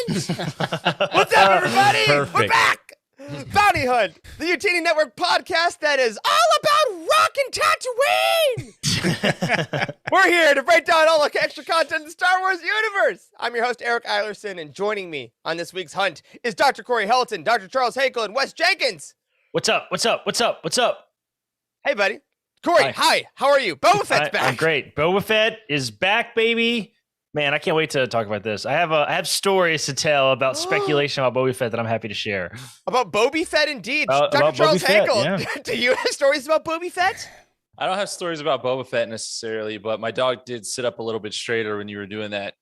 Hunt! What's up, everybody? Perfect. We're back! Bounty Hunt, the Utini Network podcast that is all about rockin' Tatooine! We're here to break down all the extra content in the Star Wars universe. I'm your host, Eric Eilerson, and joining me on this week's hunt is Dr. Corey Helton, Dr. Charles Hakel, and Wes Jenkins. What's up? Hey, buddy. Corey, hi. How are you? Boba Fett's back. I'm great. Boba Fett is back, baby. Man, I can't wait to talk about this. I have stories to tell about speculation about Boba Fett that I'm happy to share. About Boba Fett, indeed. About Dr. Charles Boba Fett, Hakel, yeah. do you have stories about Boba Fett? I don't have stories about Boba Fett necessarily, but my dog did sit up a little bit straighter when you were doing that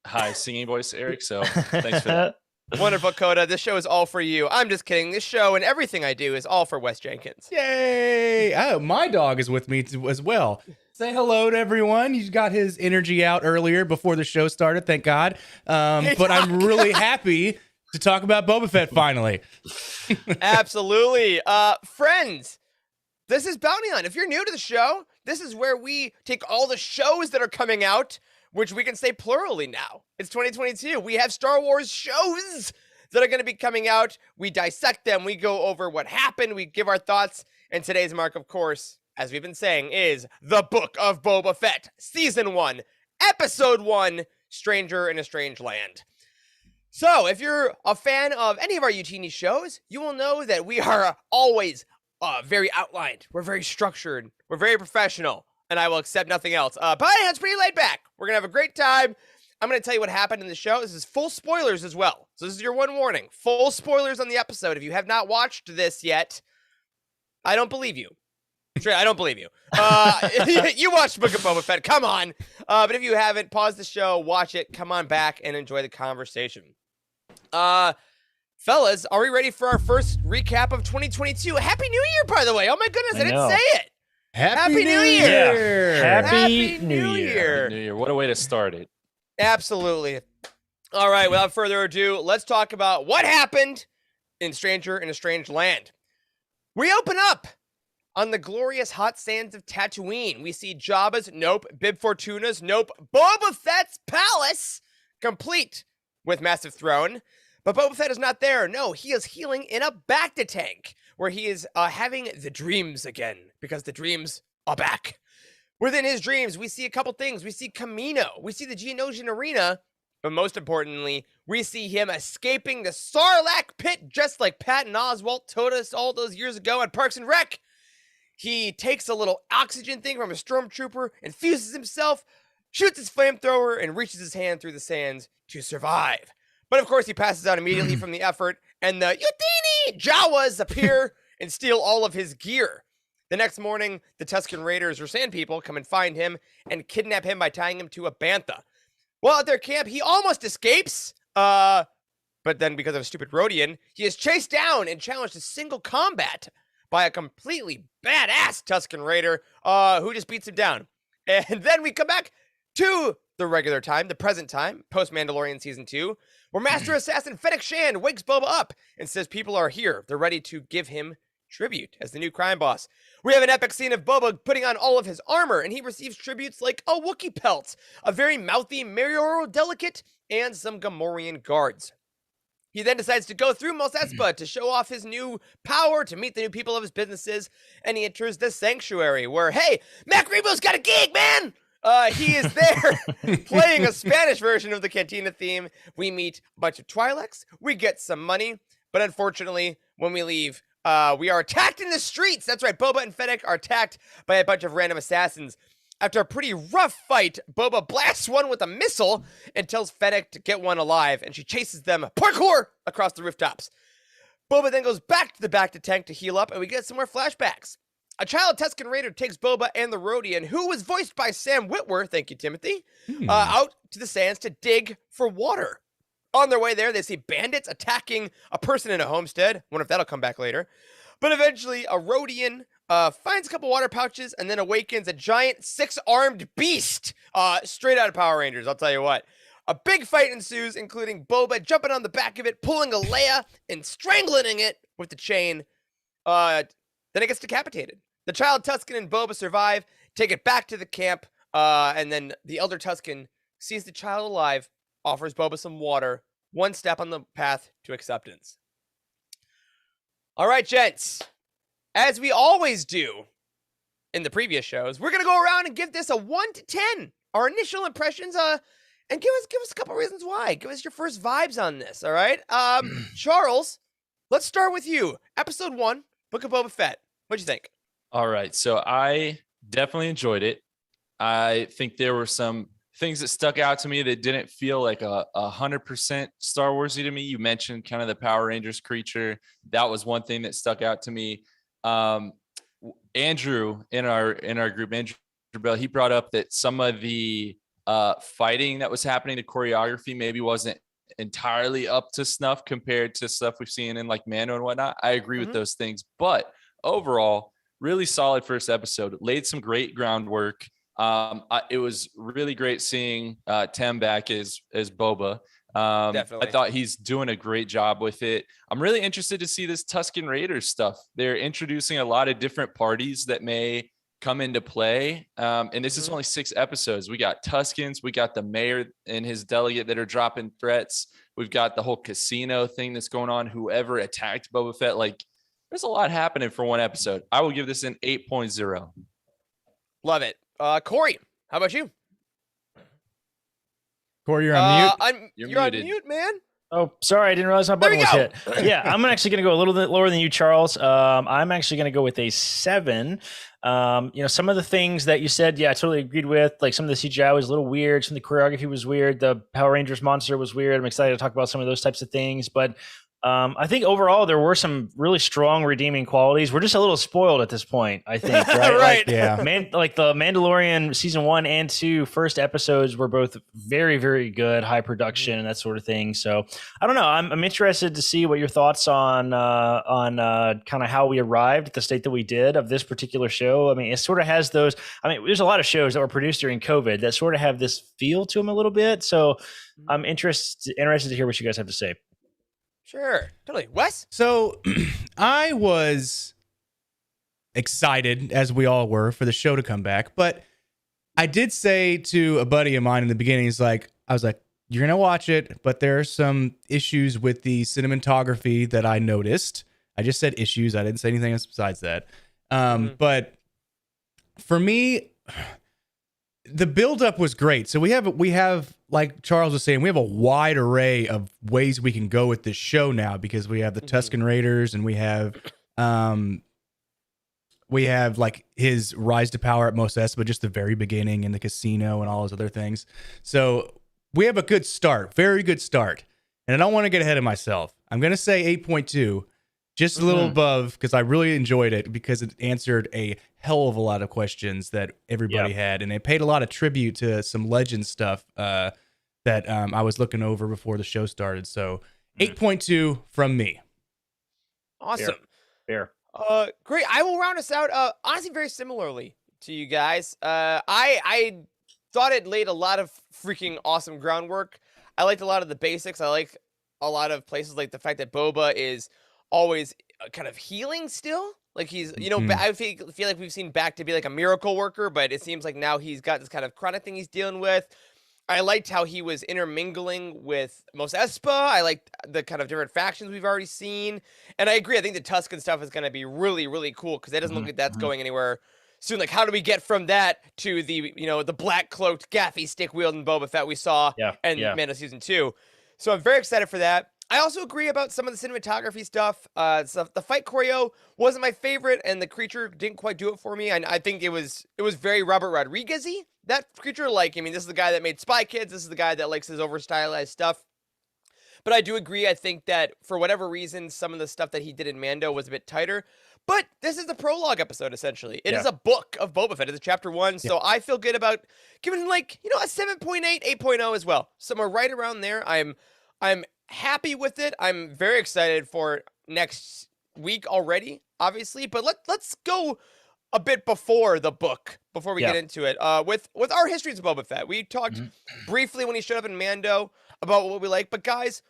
high singing voice, Eric. So thanks for that. Wonderful, Coda. This show is all for you. I'm just kidding. This show and everything I do is all for Wes Jenkins. Yay! Oh, my dog is with me as well. Say hello to everyone. He got his energy out earlier before the show started, thank God. But I'm really happy to talk about Boba Fett finally. Absolutely. Friends, this is Bounty Hunt. If you're new to the show, this is where we take all the shows that are coming out, which we can say plurally now. It's 2022. We have Star Wars shows that are going to be coming out. We dissect them. We go over what happened. We give our thoughts. And today's mark, of course, as we've been saying, is the Book of Boba Fett, Season 1, Episode 1, Stranger in a Strange Land. So, if you're a fan of any of our Utini shows, you will know that we are always very outlined. We're very structured. We're very professional. And I will accept nothing else. Bounty Hunt's pretty laid back. We're going to have a great time. I'm going to tell you what happened in the show. This is full spoilers as well. So this is your one warning. Full spoilers on the episode. If you have not watched this yet, I don't believe you. Sure, I don't believe you. You watched Book of Boba Fett. Come on. But if you haven't, pause the show, watch it, come on back, and enjoy the conversation. Fellas, are we ready for our first recap of 2022? Happy New Year, by the way. Oh, my goodness, I didn't say it. Happy New Year! Yeah. Happy New Year. Happy New Year. What a way to start it. Absolutely. All right, without further ado, let's talk about what happened in Stranger in a Strange Land. We open up on the glorious hot sands of Tatooine. We see Jabba's, nope, Bib Fortuna's, nope, Boba Fett's palace, complete with massive throne. But Boba Fett is not there. No, he is healing in a Bacta tank, where he is having the dreams again, because the dreams are back. Within his dreams, we see a couple things. We see Camino. We see the Geonosian Arena. But most importantly, we see him escaping the Sarlacc pit, just like Patton Oswalt told us all those years ago at Parks and Rec. He takes a little oxygen thing from a stormtrooper, infuses himself, shoots his flamethrower, and reaches his hand through the sands to survive. But of course, he passes out immediately from the effort, and the Utini Jawas appear and steal all of his gear. The next morning, the Tusken Raiders, or Sand People, come and find him and kidnap him by tying him to a bantha. While at their camp, he almost escapes, but then because of a stupid Rodian, he is chased down and challenged to single combat by a completely badass Tusken Raider, who just beats him down. And then we come back to the regular time, the present time, post-Mandalorian Season 2, where Master Assassin Fennec Shand wakes Boba up and says people are here. They're ready to give him tribute as the new crime boss. We have an epic scene of Boba putting on all of his armor, and he receives tributes like a Wookiee pelt, a very mouthy Marioro Delicate, and some Gamorrean guards. He then decides to go through Mos Espa to show off his new power, to meet the new people of his businesses, and he enters the sanctuary where, hey, Mac Rebo's got a gig, man! He is there playing a Spanish version of the Cantina theme. We meet a bunch of Twi'leks, we get some money, but unfortunately, when we leave, we are attacked in the streets. That's right, Boba and Fennec are attacked by a bunch of random assassins. After a pretty rough fight, Boba blasts one with a missile and tells Fennec to get one alive, and she chases them parkour across the rooftops. Boba then goes back to the Bacta tank to heal up, and we get some more flashbacks. A child Tusken Raider takes Boba and the Rodian, who was voiced by Sam Witwer, thank you, Timothy, out to the sands to dig for water. On their way there, they see bandits attacking a person in a homestead. Wonder if that'll come back later. But eventually, a Rodian finds a couple water pouches and then awakens a giant six-armed beast straight out of Power Rangers, I'll tell you what. A big fight ensues, including Boba jumping on the back of it, pulling a Leia, and strangling it with the chain. Then it gets decapitated. The child Tusken and Boba survive, take it back to the camp, and then the elder Tusken sees the child alive, offers Boba some water, one step on the path to acceptance. All right, gents. As we always do in the previous shows, we're going to go around and give this a 1 to 10. Our initial impressions, and give us a couple reasons why. Give us your first vibes on this, all right? Charles, let's start with you. Episode 1, Book of Boba Fett. What'd you think? All right. So I definitely enjoyed it. I think there were some things that stuck out to me that didn't feel like 100% Star Warsy to me. You mentioned kind of the Power Rangers creature. That was one thing that stuck out to me. Andrew in our group, Andrew Bell, he brought up that some of the fighting that was happening, the choreography maybe wasn't entirely up to snuff compared to stuff we've seen in like Mando and whatnot. I agree with those things, but overall, really solid first episode. Laid some great groundwork. It was really great seeing Tem back as Boba. Definitely. I thought he's doing a great job with it. I'm really interested to see this Tusken Raiders stuff. They're introducing a lot of different parties that may come into play. And this is only 6 episodes. We got Tuskens, we got the mayor and his delegate that are dropping threats. We've got the whole casino thing that's going on. Whoever attacked Boba Fett, like there's a lot happening for one episode. I will give this an 8.0. Love it. Corey, how about you? Corey, you're on mute. You're on mute, man. Oh, sorry, I didn't realize my button was There hit. Yeah, I'm actually going to go a little bit lower than you, Charles. I'm actually going to go with a 7. Some of the things that you said, yeah, I totally agreed with. Like some of the CGI was a little weird. Some of the choreography was weird. The Power Rangers monster was weird. I'm excited to talk about some of those types of things. But I think overall there were some really strong redeeming qualities. We're just a little spoiled at this point, I think, right? Right. Yeah. Like the Mandalorian season 1 and 2 first episodes were both very, very good, high production and that sort of thing. So I don't know. I'm interested to see what your thoughts on kind of how we arrived at the state that we did of this particular show. I mean, it sort of has those. I mean, there's a lot of shows that were produced during COVID that sort of have this feel to them a little bit. So I'm interested to hear what you guys have to say. Sure. Totally. Wes? So I was excited, as we all were, for the show to come back. But I did say to a buddy of mine in the beginning, I was like, you're going to watch it, but there are some issues with the cinematography that I noticed. I just said issues. I didn't say anything else besides that. But for me, the buildup was great. So we have, like Charles was saying, we have a wide array of ways we can go with this show now because we have the Tusken Raiders and we have like his rise to power at Mos Espa, just the very beginning in the casino and all those other things. So we have a good start, very good start. And I don't want to get ahead of myself. I'm going to say 8.2, just a little above, because I really enjoyed it because it answered a hell of a lot of questions that everybody had. And it paid a lot of tribute to some legend stuff that I was looking over before the show started. So 8.2 from me. Awesome. Fair. Great. I will round us out. Honestly, very similarly to you guys. I thought it laid a lot of freaking awesome groundwork. I liked a lot of the basics. I like a lot of places, like the fact that Boba is always kind of healing still. Like he's, I feel like we've seen back to be like a miracle worker, but it seems like now he's got this kind of chronic thing he's dealing with. I liked how he was intermingling with Mos Espa. I liked the kind of different factions we've already seen. And I agree. I think the Tusken stuff is going to be really, really cool because it doesn't look like that's going anywhere soon. Like, how do we get from that to the, the black cloaked gaffy stick wielding Boba Fett we saw in Mando season 2? So I'm very excited for that. I also agree about some of the cinematography stuff. The fight choreo wasn't my favorite, and the creature didn't quite do it for me. I think it was very Robert Rodriguez-y. That creature, this is the guy that made Spy Kids. This is the guy that likes his over-stylized stuff. But I do agree. I think that for whatever reason, some of the stuff that he did in Mando was a bit tighter. But this is the prologue episode, essentially. It is a book of Boba Fett. It's chapter 1. So I feel good about giving a 7.8, 8.0 as well. Somewhere right around there. I'm happy with it. I'm very excited for next week already, obviously. But let's go a bit before the book, before we get into it. With our histories of Boba Fett, we talked briefly when he showed up in Mando about what we like. But guys,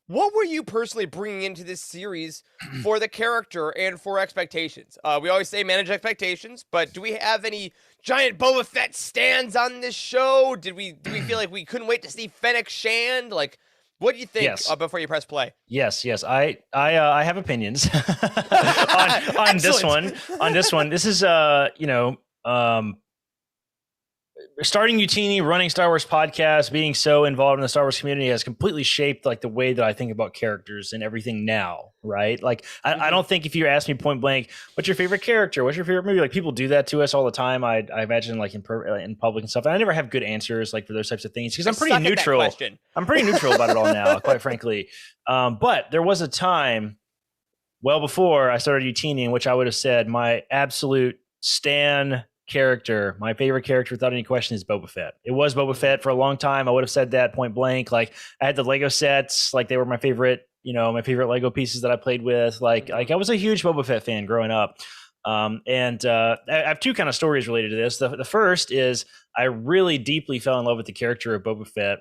what were you personally bringing into this series for the character and for expectations? We always say manage expectations, but do we have any giant Boba Fett stands on this show? Did we feel like we couldn't wait to see Fennec Shand? What do you think Yes. before you press play? Yes. I have opinions on this one. On this one, this is starting Utini, running Star Wars podcast, being so involved in the Star Wars community has completely shaped like the way that I think about characters and everything now, right? Like I don't think if you ask me point blank, what's your favorite character? What's your favorite movie? Like people do that to us all the time. I imagine like in public and stuff. And I never have good answers like for those types of things because I'm pretty neutral. I'm pretty neutral about it all now, quite frankly. But there was a time well before I started Utini in which I would have said my absolute stan character, my favorite character without any question is Boba Fett. It was Boba Fett for a long time. I would have said that point blank. Like I had the Lego sets, like they were my favorite, my favorite Lego pieces that I played with. Like I was a huge Boba Fett fan growing up. And I have two kind of stories related to this. The first is I really deeply fell in love with the character of Boba Fett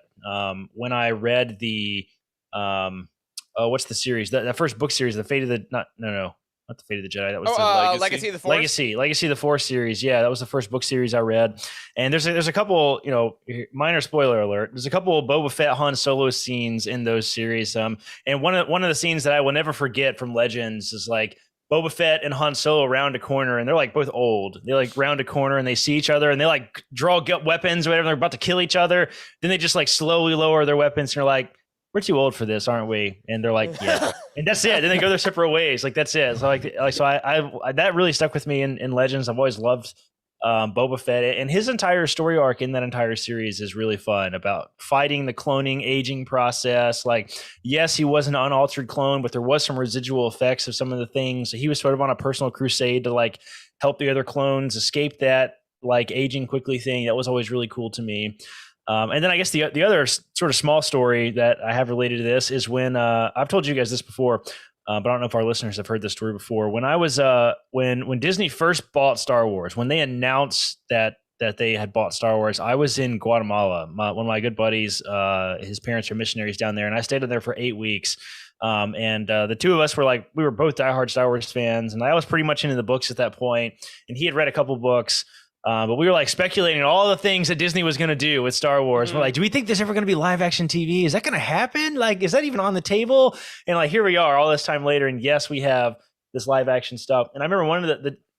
when I read the what's the series? That first book series, the Fate of the not the Fate of the Jedi. That was Legacy of the Force. Legacy of the Force series. Yeah, that was the first book series I read. And there's a couple, minor spoiler alert. There's a couple of Boba Fett Han Solo scenes in those series. And one of the scenes that I will never forget from Legends is like Boba Fett and Han Solo round a corner, and they're like both old. They like round a corner and they see each other, and they like draw weapons or whatever. They're about to kill each other. Then they just like slowly lower their weapons, and they're like, we're too old for this, aren't we? And they're like, yeah. And that's it. Then they go their separate ways. Like, that's it. So I that really stuck with me in Legends. I've always loved Boba Fett. And his entire story arc in that entire series is really fun about fighting the cloning, aging process. Like, yes, he was an unaltered clone, but there was some residual effects of some of the things. He was sort of on a personal crusade to, like, help the other clones escape that, like, aging quickly thing. That was always really cool to me. And then I guess the other sort of small story that I have related to this is when I've told you guys this before, but I don't know if our listeners have heard this story before. When I was when Disney first bought Star Wars, when they announced that they had bought Star Wars, I was in Guatemala. One of my good buddies, his parents are missionaries down there, and I stayed there for 8 weeks. And the two of us were like, we were both diehard Star Wars fans, and I was pretty much into the books at that point, and he had read a couple books. But we were like speculating all the things that Disney was going to do with Star Wars. Mm-hmm. We're like, do we think there's ever going to be live action TV? Is that going to happen? Like, is that even on the table? And like, here we are all this time later. And yes, we have this live action stuff. And I remember I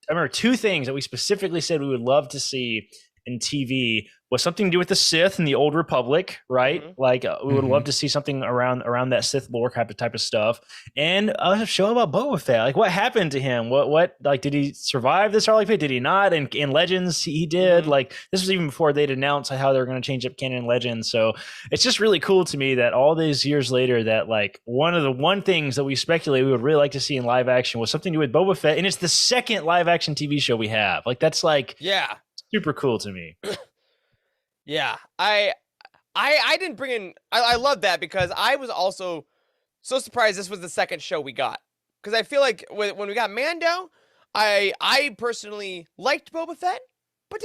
remember two things that we specifically said we would love to see in TV was something to do with the Sith and the Old Republic, right? Mm-hmm. Like we would love to see something around that Sith lore type of stuff, and a show about Boba Fett. Like what happened to him? What like did he survive the Starlight Pit? Did he not? And in Legends he did. Mm-hmm. Like this was even before they'd announced how they were going to change up canon in Legends. So it's just really cool to me that all these years later that like one of the things that we speculate we would really like to see in live action was something to do with Boba Fett, and it's the second live action TV show we have. Like that's like super cool to me. Yeah, I didn't bring in. I love that because I was also so surprised this was the second show we got, because I feel like when we got Mando, I personally liked Boba Fett, but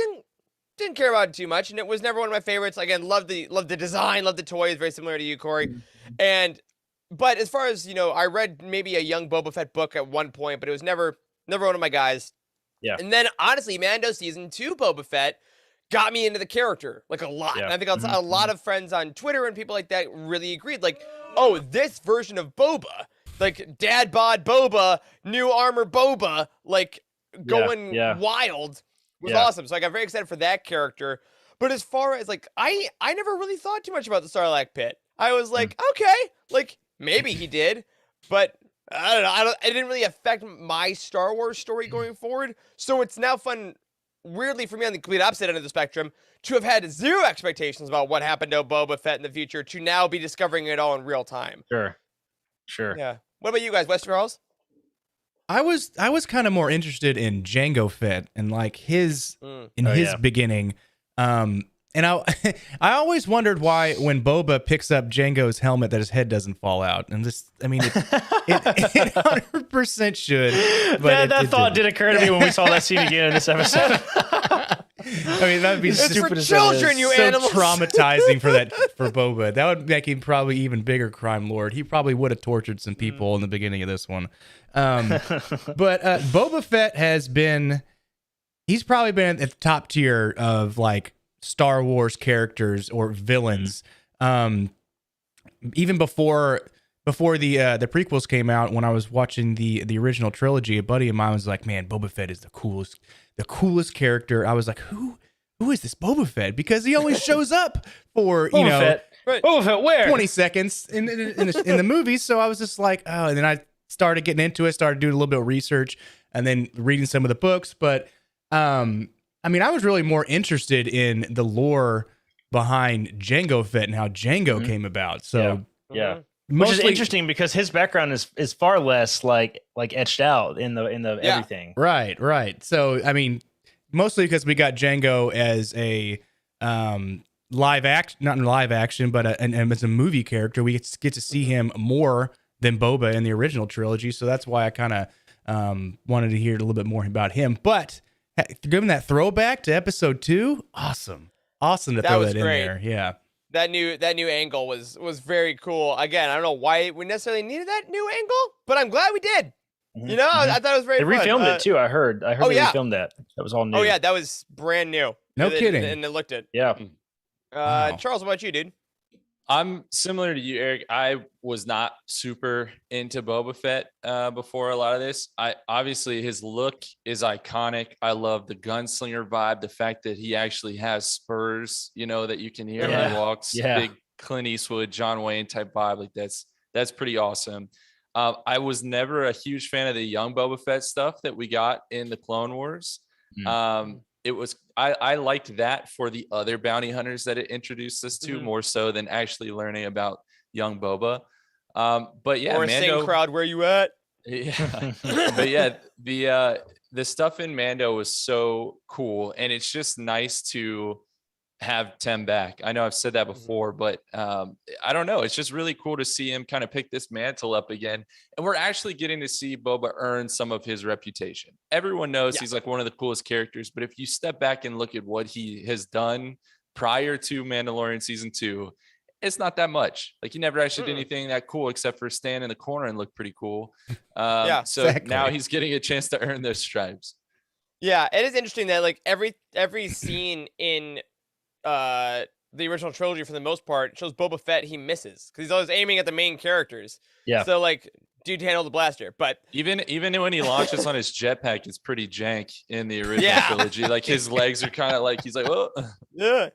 didn't care about it too much, and it was never one of my favorites. Again, love the design, love the toys, very similar to you, Corey. But as far as I read maybe a young Boba Fett book at one point, but it was never one of my guys. Yeah. And then honestly, Mando season 2 Boba Fett got me into the character like a lot. Yeah. And I think a lot of friends on Twitter and people like that really agreed. Like, oh, this version of Boba, like Dad Bod Boba, new armor Boba, like going wild was awesome. So I got very excited for that character. But as far as like, I never really thought too much about the Sarlacc pit. I was like, okay, like maybe he did, but I don't know. It didn't really affect my Star Wars story going forward. So it's now fun, weirdly for me on the complete opposite end of the spectrum, to have had zero expectations about what happened to Boba Fett in the future to now be discovering it all in real time. Sure. Yeah. What about you guys, West Charles? I was kind of more interested in Jango Fett and like his beginning. And I always wondered why when Boba picks up Jango's helmet that his head doesn't fall out. And this, I mean, it 100% should. But that thought did occur to me when we saw that scene again in this episode. I mean, that would be stupid for children, you animals. Traumatizing for Boba. That would make him probably even bigger crime lord. He probably would have tortured some people in the beginning of this one. But Boba Fett he's probably been at the top tier of like Star Wars characters or villains. even before the prequels came out, when I was watching the original trilogy, a buddy of mine was like, "Man, Boba Fett is the coolest character." I was like, "Who is this Boba Fett?" Because he only shows up for Boba Fett. Right. Boba Fett, where? 20 seconds in the movies. So I was just like, oh, and then I started getting into it, started doing a little bit of research, and then reading some of the books. But I mean, I was really more interested in the lore behind Jango Fett and how Jango came about. So Yeah. Mhm. Which is interesting because his background is far less like etched out in the everything. Right. So I mean, mostly because we got Jango as a live action, not in live action, but as a movie character, we get to see him more than Boba in the original trilogy. So that's why I kind of wanted to hear a little bit more about him. But given that throwback to episode 2, awesome to throw that in great. there. Yeah. That new angle was very cool. Again, I don't know why we necessarily needed that new angle, but I'm glad we did. You know, I thought it was very They fun. refilmed it too. I heard they refilmed that. That was all new. Oh yeah, that was brand new. No kidding. And it looked it. Yeah. Wow. Charles, what about you, dude? I'm similar to you, Eric. I was not super into Boba Fett before a lot of this. Obviously his look is iconic. I love the gunslinger vibe, the fact that he actually has spurs, that you can hear when he walks. Yeah. Big Clint Eastwood, John Wayne type vibe. Like that's pretty awesome. I was never a huge fan of the young Boba Fett stuff that we got in the Clone Wars. I liked that for the other bounty hunters that it introduced us to more so than actually learning about young Boba. But yeah, or Mando, sing crowd, where you at? Yeah, but yeah, the stuff in Mando was so cool, and it's just nice to have Tim back. I know I've said that before, but I don't know. It's just really cool to see him kind of pick this mantle up again. And we're actually getting to see Boba earn some of his reputation. Everyone knows he's like one of the coolest characters, but if you step back and look at what he has done prior to Mandalorian season 2, it's not that much. Like he never actually did anything that cool except for stand in the corner and look pretty cool. So exactly. now he's getting a chance to earn those stripes. Yeah, it is interesting that like every scene in the original trilogy for the most part shows Boba Fett he misses because he's always aiming at the main characters. Yeah. So like, dude handled the blaster, but even when he launches on his jetpack, it's pretty jank in the original trilogy. Like his legs are kind of like he's like, oh yeah.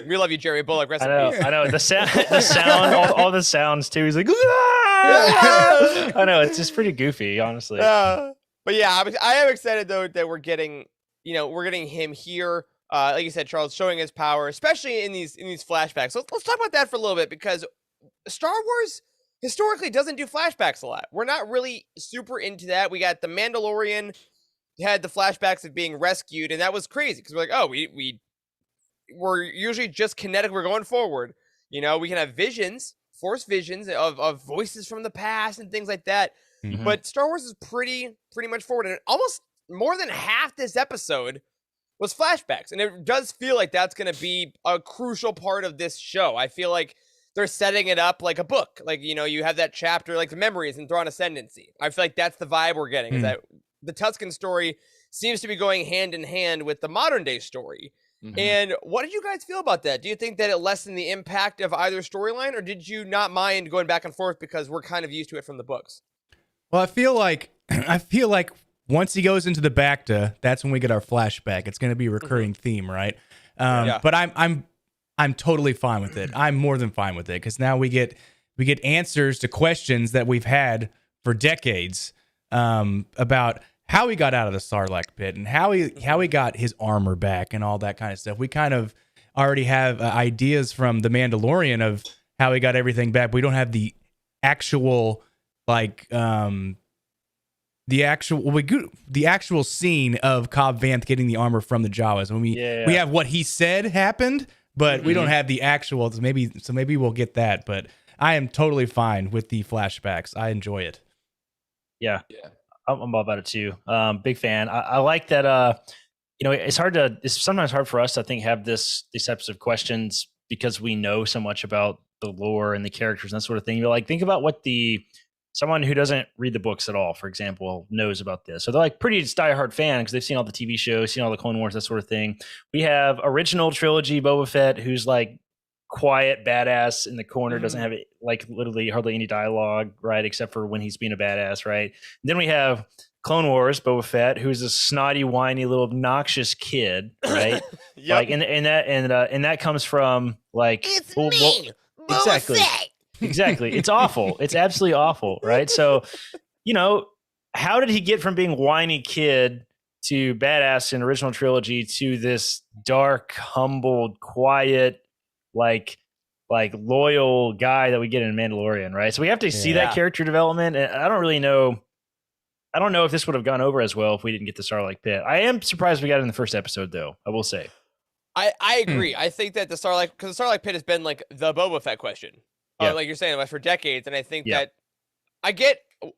We love you, Jerry Bullock. Rest in peace. I know the sound, all the sounds too. He's like, I know it's just pretty goofy, honestly. But yeah, I am excited though that we're getting him here. Like you said, Charles, showing his power, especially in these flashbacks. So let's talk about that for a little bit because Star Wars historically doesn't do flashbacks a lot. We're not really super into that. We got the Mandalorian had the flashbacks of being rescued, and that was crazy because we're like, oh, we're usually just kinetic. We're going forward. We can have visions, force visions of voices from the past and things like that. Mhm. But Star Wars is pretty much forward, and almost more than half this episode was flashbacks, and it does feel like that's going to be a crucial part of this show. I feel like they're setting it up like a book. Like, you have that chapter, like the memories in Thrawn Ascendancy. I feel like that's the vibe we're getting, is that the Tusken story seems to be going hand in hand with the modern day story. And what did you guys feel about that? Do you think that it lessened the impact of either storyline, or did you not mind going back and forth because we're kind of used to it from the books? Well, I feel like once he goes into the Bacta, that's when we get our flashback. It's going to be a recurring theme, right? But I'm totally fine with it. I'm more than fine with it because now we get answers to questions that we've had for decades about how he got out of the Sarlacc pit and how he got his armor back and all that kind of stuff. We kind of already have ideas from the Mandalorian of how he got everything back. But we don't have the actual the actual scene of Cobb Vanth getting the armor from the Jawas. When we have what he said happened, but we don't have the actual. So maybe we'll get that. But I am totally fine with the flashbacks. I enjoy it. Yeah. I'm all about it too. Big fan. I like that. It's sometimes hard for us, I think, have these types of questions because we know so much about the lore and the characters and that sort of thing. But like, think about what someone who doesn't read the books at all, for example, knows about this. So they're like pretty diehard fan because they've seen all the TV shows, seen all the Clone Wars, that sort of thing. We have original trilogy Boba Fett, who's like quiet badass in the corner, doesn't Mhm. have like literally hardly any dialogue, right? Except for when he's being a badass, right? And then we have Clone Wars Boba Fett, who's a snotty, whiny, little obnoxious kid, right? Yep. Like, and that comes from like It's well, me, Boba exactly. Fett. Exactly. It's awful. It's absolutely awful, right? So, how did he get from being whiny kid to badass in original trilogy to this dark, humbled, quiet, like loyal guy that we get in Mandalorian, right? So we have to see Yeah. that character development. And I don't really know. I don't know if this would have gone over as well if we didn't get the Sarlacc pit. I am surprised we got it in the first episode, though. I will say. I agree. I think that the Sarlacc, because the Sarlacc pit has been like the Boba Fett question, Yeah. like you're saying, like for decades, and I think Yeah. that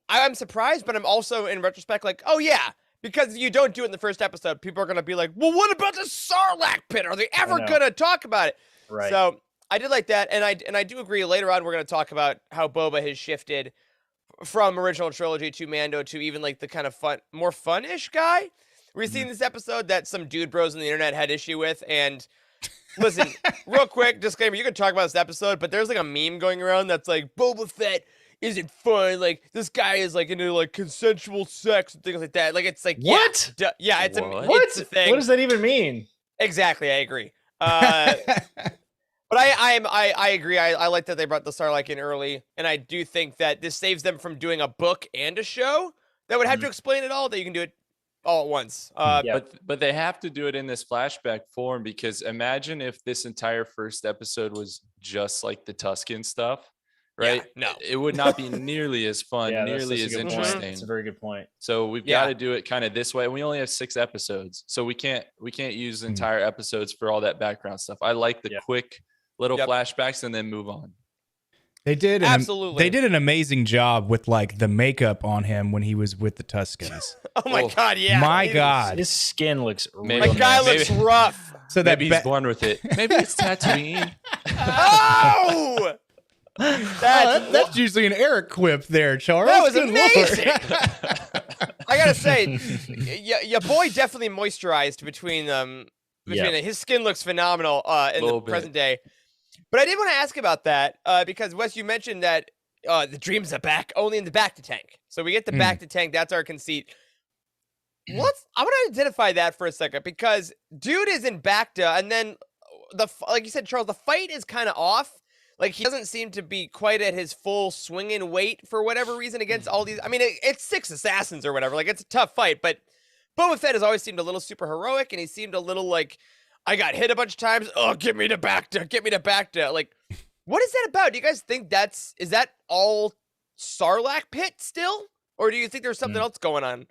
I'm surprised, but I'm also in retrospect like, oh yeah, because you don't do it in the first episode, people are gonna be like, well, what about the Sarlacc pit? Are they ever know. gonna talk about it? Right. So I did like that, and I do agree. Later on, we're gonna talk about how Boba has shifted from original trilogy to Mando to even like the kind of more fun-ish guy. We're seeing this episode that some dude bros on the internet had issue with, and listen, real quick disclaimer: you can talk about this episode, but there's like a meme going around that's like Boba Fett isn't fun. Like this guy is like into like consensual sex and things like that. Like it's like What? Yeah, it's What? it's a thing. What does that even mean? Exactly, I agree. But I agree. I like that they brought the Sarlacc in early, and I do think that this saves them from doing a book and a show that would have to explain it all. That you can do it all at once. Yeah. But they have to do it in this flashback form, because imagine if this entire first episode was just like the Tusken stuff, right? Yeah, no. It would not be nearly as fun, Yeah, nearly as that's a good point. interesting. It's a very good point. So we've Yeah. got to do it kind of this way. We only have 6 episodes, so we can't use the Mhm. entire episodes for all that background stuff. I like the Yep. quick little Yep. flashbacks and then move on. They did Absolutely. They did an amazing job with like the makeup on him when he was with the Tuscans. Oh my Oh, god, yeah. My it is. God. His skin looks Maybe- My real guy nasty. looks rough. So that Maybe he's born with it. Maybe it's Tatooine. Oh! that's usually an Eric quip there, Charles. That was Good amazing. Lord. I gotta say, your boy definitely moisturized between his skin looks phenomenal in the Little bit. present day. But I did want to ask about that because Wes, you mentioned that the dreams are back only in the back to tank. So we get the back to tank. That's our conceit. I want to identify that for a second because dude is in Bacta, and then like you said, Charles, the fight is kind of off. Like he doesn't seem to be quite at his full swinging weight for whatever reason against all these. I mean, it's 6 assassins or whatever. Like it's a tough fight, but Boba Fett has always seemed a little super heroic, and he seemed a little like, I got hit a bunch of times. Oh, get me to Bacta. Like, what is that about? Do you guys think is that all Sarlacc pit still, or do you think there's something else going on?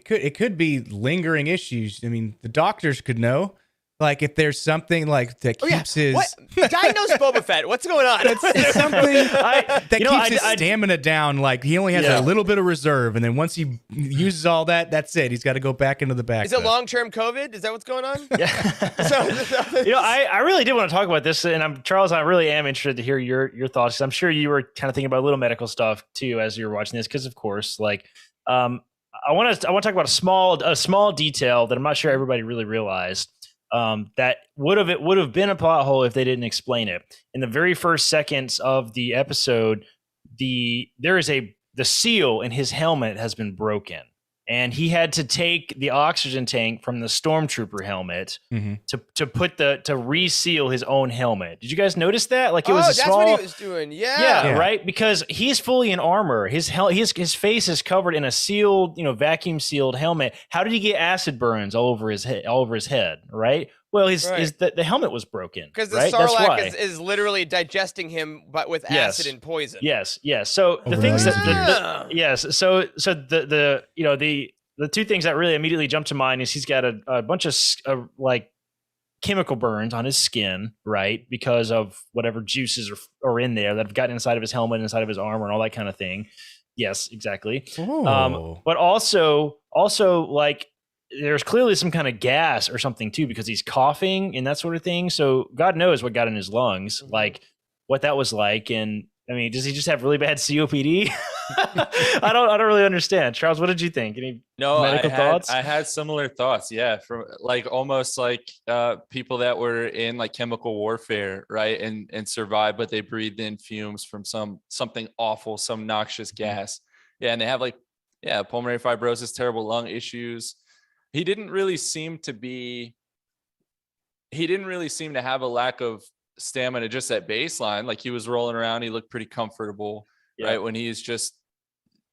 It could be lingering issues. I mean, the doctors could know. Like if there's something like that keeps his What? Diagnose Boba Fett. What's going on? it's something that keeps his I- stamina down. Like he only has Yeah. a little bit of reserve, and then once he uses all that, that's it. He's got to go back into the back. Is it long-term COVID? Is that what's going on? Yeah. I really did want to talk about this, and Charles, I really am interested to hear your thoughts. I'm sure you were kind of thinking about a little medical stuff too as you were watching this, because of course, like, I want to talk about a small detail that I'm not sure everybody really realized. That would have been a plot hole if they didn't explain it. In the very first seconds of the episode, the seal in his helmet has been broken, and he had to take the oxygen tank from the stormtrooper helmet to reseal his own helmet. Did you guys notice that? Like it was a that's small. what he was doing. Yeah. Yeah, right. Because he's fully in armor. His face is covered in a sealed, vacuum sealed helmet. How did he get acid burns all over his head? Right. Well, the helmet was broken. Because the right? That's why. Sarlacc is literally digesting him, but with acid and poison. Yes. So the things the two things that really immediately jump to mind is he's got a bunch of like chemical burns on his skin, right? Because of whatever juices are in there that have gotten inside of his helmet, inside of his armor, and all that kind of thing. Yes, exactly. But also like there's clearly some kind of gas or something too, because he's coughing and that sort of thing. So God knows what got in his lungs, like what that was like. And I mean, does he just have really bad COPD? I don't really understand. Charles, what did you think? Any medical thoughts? I had similar thoughts. Yeah, from like almost like people that were in like chemical warfare, right, and survived, but they breathed in fumes from something awful, some noxious gas. Yeah, and they have like pulmonary fibrosis, terrible lung issues. He didn't really seem to have a lack of stamina just at baseline. Like he was rolling around, he looked pretty comfortable, right, when he's just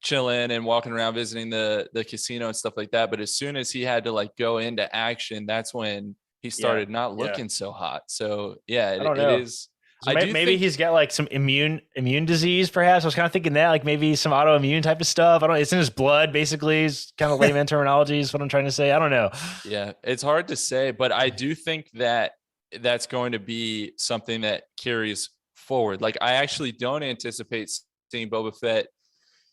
chilling and walking around visiting the casino and stuff like that. But as soon as he had to like go into action, that's when he started not looking so hot. So it is. So maybe he's got like some immune disease, perhaps. I was kind of thinking that, like maybe some autoimmune type of stuff. It's in his blood, basically. It's kind of layman terminology is what I'm trying to say. I don't know. Yeah, it's hard to say, but I do think that that's going to be something that carries forward. Like I actually don't anticipate seeing Boba Fett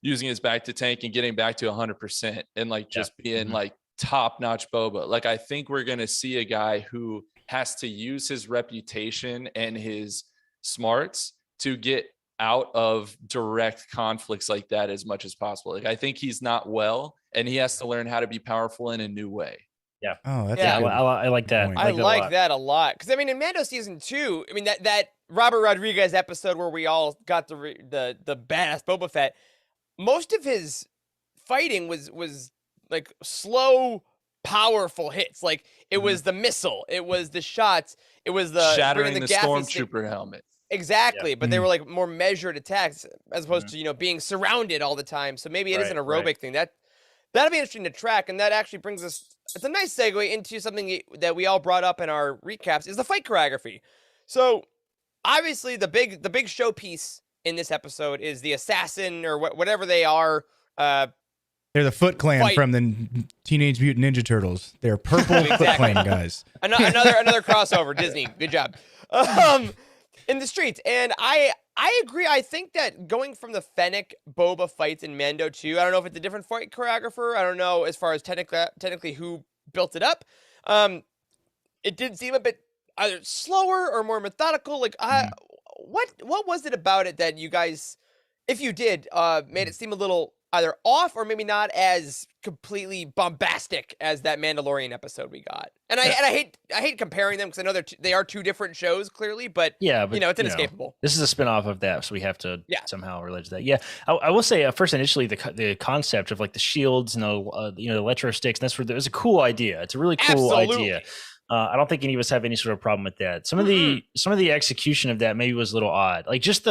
using his back to tank and getting back to 100% and like just being like top-notch Boba. Like I think we're going to see a guy who has to use his reputation and his smarts to get out of direct conflicts like that as much as possible. Like I think he's not well, and he has to learn how to be powerful in a new way. Yeah. Oh, that's I like that. I like that a lot. Because I mean, in Mando season 2, I mean that Robert Rodriguez episode where we all got the badass Boba Fett, most of his fighting was like slow, powerful hits. Like it was the missile, it was the shots, it was the shattering the stormtrooper helmet. Exactly, but they were like more measured attacks as opposed to being surrounded all the time. So maybe it is an aerobic thing. That'll be interesting to track, and that actually brings us. It's a nice segue into something that we all brought up in our recaps: is the fight choreography. So obviously, the big showpiece in this episode is the assassin or whatever they are. They're the Foot Clan from the Teenage Mutant Ninja Turtles. They're purple Foot Clan guys. Another crossover. Disney, good job. In the streets, and I agree. I think that going from the Fennec Boba fights in Mando 2, I don't know if it's a different fight choreographer. I don't know as far as technically who built it up. It did seem a bit either slower or more methodical. Like, what was it about it that you guys, if you did, made it seem a little either off or maybe not as completely bombastic as that Mandalorian episode we got? And I hate comparing them because I know they are two different shows clearly, but it's inescapable. This is a spinoff of that, so we have to somehow relate to that. Yeah, I will say first initially the concept of like the shields and the electro sticks. And it was a cool idea. It's a really cool idea. I don't think any of us have any sort of problem with that. Some of the execution of that maybe was a little odd. Like just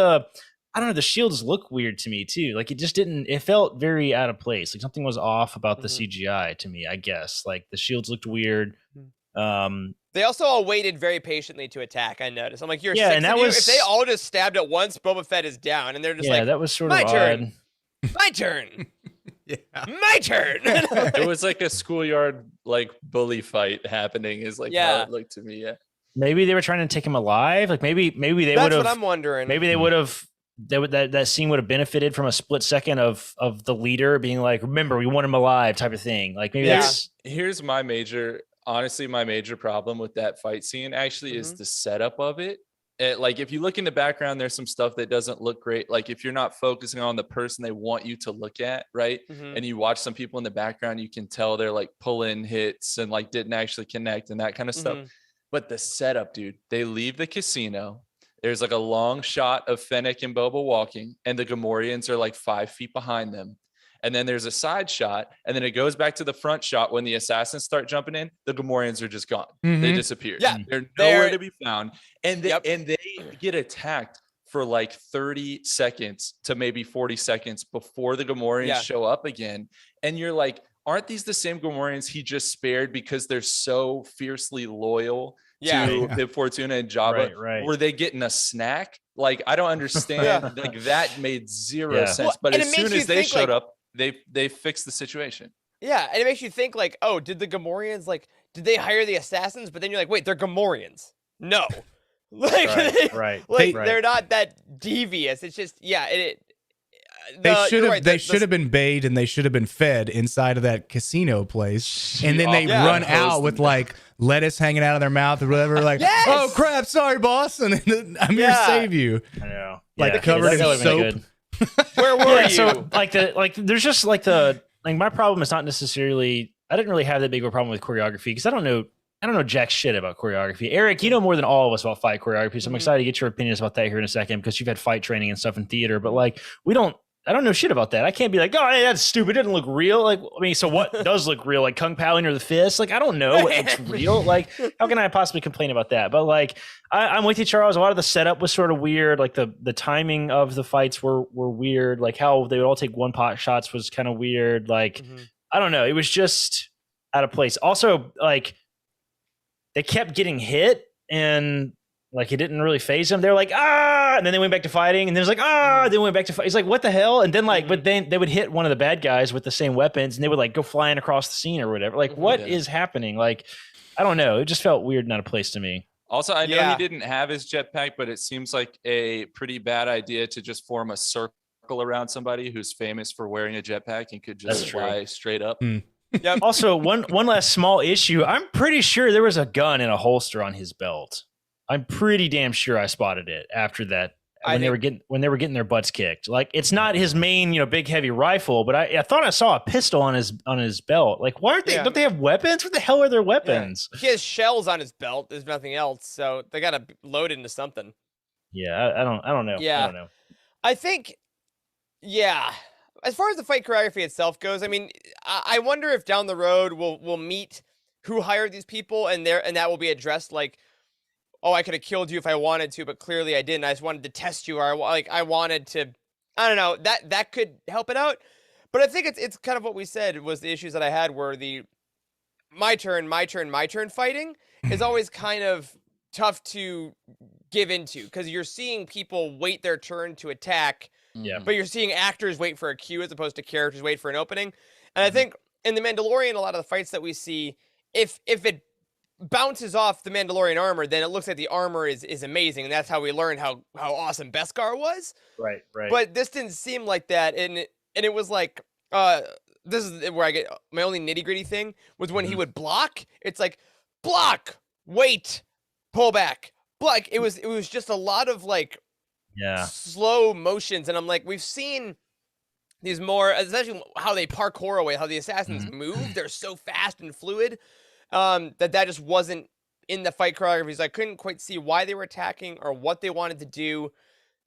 I don't know, the shields look weird to me too. Like it felt very out of place. Like something was off about the CGI to me, I guess. Like the shields looked weird. They also all waited very patiently to attack, I noticed. I'm like, if they all just stabbed at once, Boba Fett is down. And they're just that was sort of odd. Turn. My turn. My turn. It was like a schoolyard like bully fight happening is like how it looked to me. Yeah. Maybe they were trying to take him alive. Like maybe they would have. That's what I'm wondering. Maybe they would have. That scene would have benefited from a split second of the leader being like, remember, we want him alive type of thing. Like maybe here's my major problem with that fight scene actually is the setup of it. Like if you look in the background, there's some stuff that doesn't look great. Like if you're not focusing on the person they want you to look at, right? And you watch some people in the background, you can tell they're like pulling hits and like didn't actually connect and that kind of stuff. But the setup, dude, they leave the casino. There's like a long shot of Fennec and Boba walking, and the Gamorreans are like 5 feet behind them. And then there's a side shot, and then it goes back to the front shot when the assassins start jumping in. The Gamorreans are just gone. They disappeared. Yeah, they're nowhere to be found. And they get attacked for like 30 seconds to maybe 40 seconds before the Gamorreans show up again. And you're like, aren't these the same Gamorreans he just spared because they're so fiercely loyal to Bib Fortuna and Jabba? Right. Were they getting a snack? Like, I don't understand. Like that made zero sense. But as soon as they showed up, they fixed the situation. Yeah, and it makes you think like, oh, did the Gamorreans did they hire the assassins? But then you're like, wait, they're Gamorreans. No. They're not that devious. It's just they should have been bathed and they should have been fed inside of that casino place, and then they run out with like lettuce hanging out of their mouth or whatever. Like, oh crap, sorry boss, and then I'm here to save you. I know, like covered in soap. Where were you? So there's just my problem is not necessarily, I didn't really have that big of a problem with choreography because I don't know jack shit about choreography. Eric, you know more than all of us about fight choreography, so I'm excited to get your opinions about that here in a second because you've had fight training and stuff in theater. But I don't know shit about that. I can't be like, oh, hey, that's stupid. It doesn't look real. Like, I mean, so what does look real? Like Kung Pao or the fist? Like, I don't know what looks real. Like, how can I possibly complain about that? But like, I'm with you, Charles. A lot of the setup was sort of weird. Like the timing of the fights were weird. Like how they would all take one pot shots was kind of weird. Like, I don't know. It was just out of place. Also, like, they kept getting hit and like it didn't really phase them. They're like, and then they went back to fighting, and then it's like, then they went back to fight. It's like, what the hell? And then but then they would hit one of the bad guys with the same weapons, and they would like go flying across the scene or whatever. Like, what is happening? Like, I don't know. It just felt weird and out of place to me. Also, I know he didn't have his jetpack, but it seems like a pretty bad idea to just form a circle around somebody who's famous for wearing a jetpack and could just fly straight up. Yep. Also, one last small issue. I'm pretty sure there was a gun in a holster on his belt. I'm pretty damn sure I spotted it after that when they were getting their butts kicked. Like, it's not his main, big heavy rifle, but I thought I saw a pistol on his belt. Like, why aren't they? Don't they have weapons? What the hell are their weapons? Yeah. He has shells on his belt. There's nothing else, so they got to load into something. Yeah, I don't know. Yeah, I don't know. I think, as far as the fight choreography itself goes, I mean, I wonder if down the road we'll meet who hired these people, and that will be addressed. Like, oh, I could have killed you if I wanted to, but clearly I didn't. I just wanted to test you, or I wanted to. I don't know. That could help it out, but I think it's kind of what we said was the issues that I had were the my turn fighting is always kind of tough to give into because you're seeing people wait their turn to attack. Yeah. But you're seeing actors wait for a cue as opposed to characters wait for an opening. And I think in The Mandalorian, a lot of the fights that we see, if it bounces off the Mandalorian armor, then it looks like the armor is amazing. And that's how we learned how awesome Beskar was. Right. But this didn't seem like that. And it was like, this is where I get my only nitty gritty thing was when he would block. It's like, block, wait, pull back, block. It was just a lot of like, slow motions, and I'm like, we've seen these more, especially how they parkour away, how the assassins move. They're so fast and fluid that just wasn't in the fight choreographies. I couldn't quite see why they were attacking or what they wanted to do.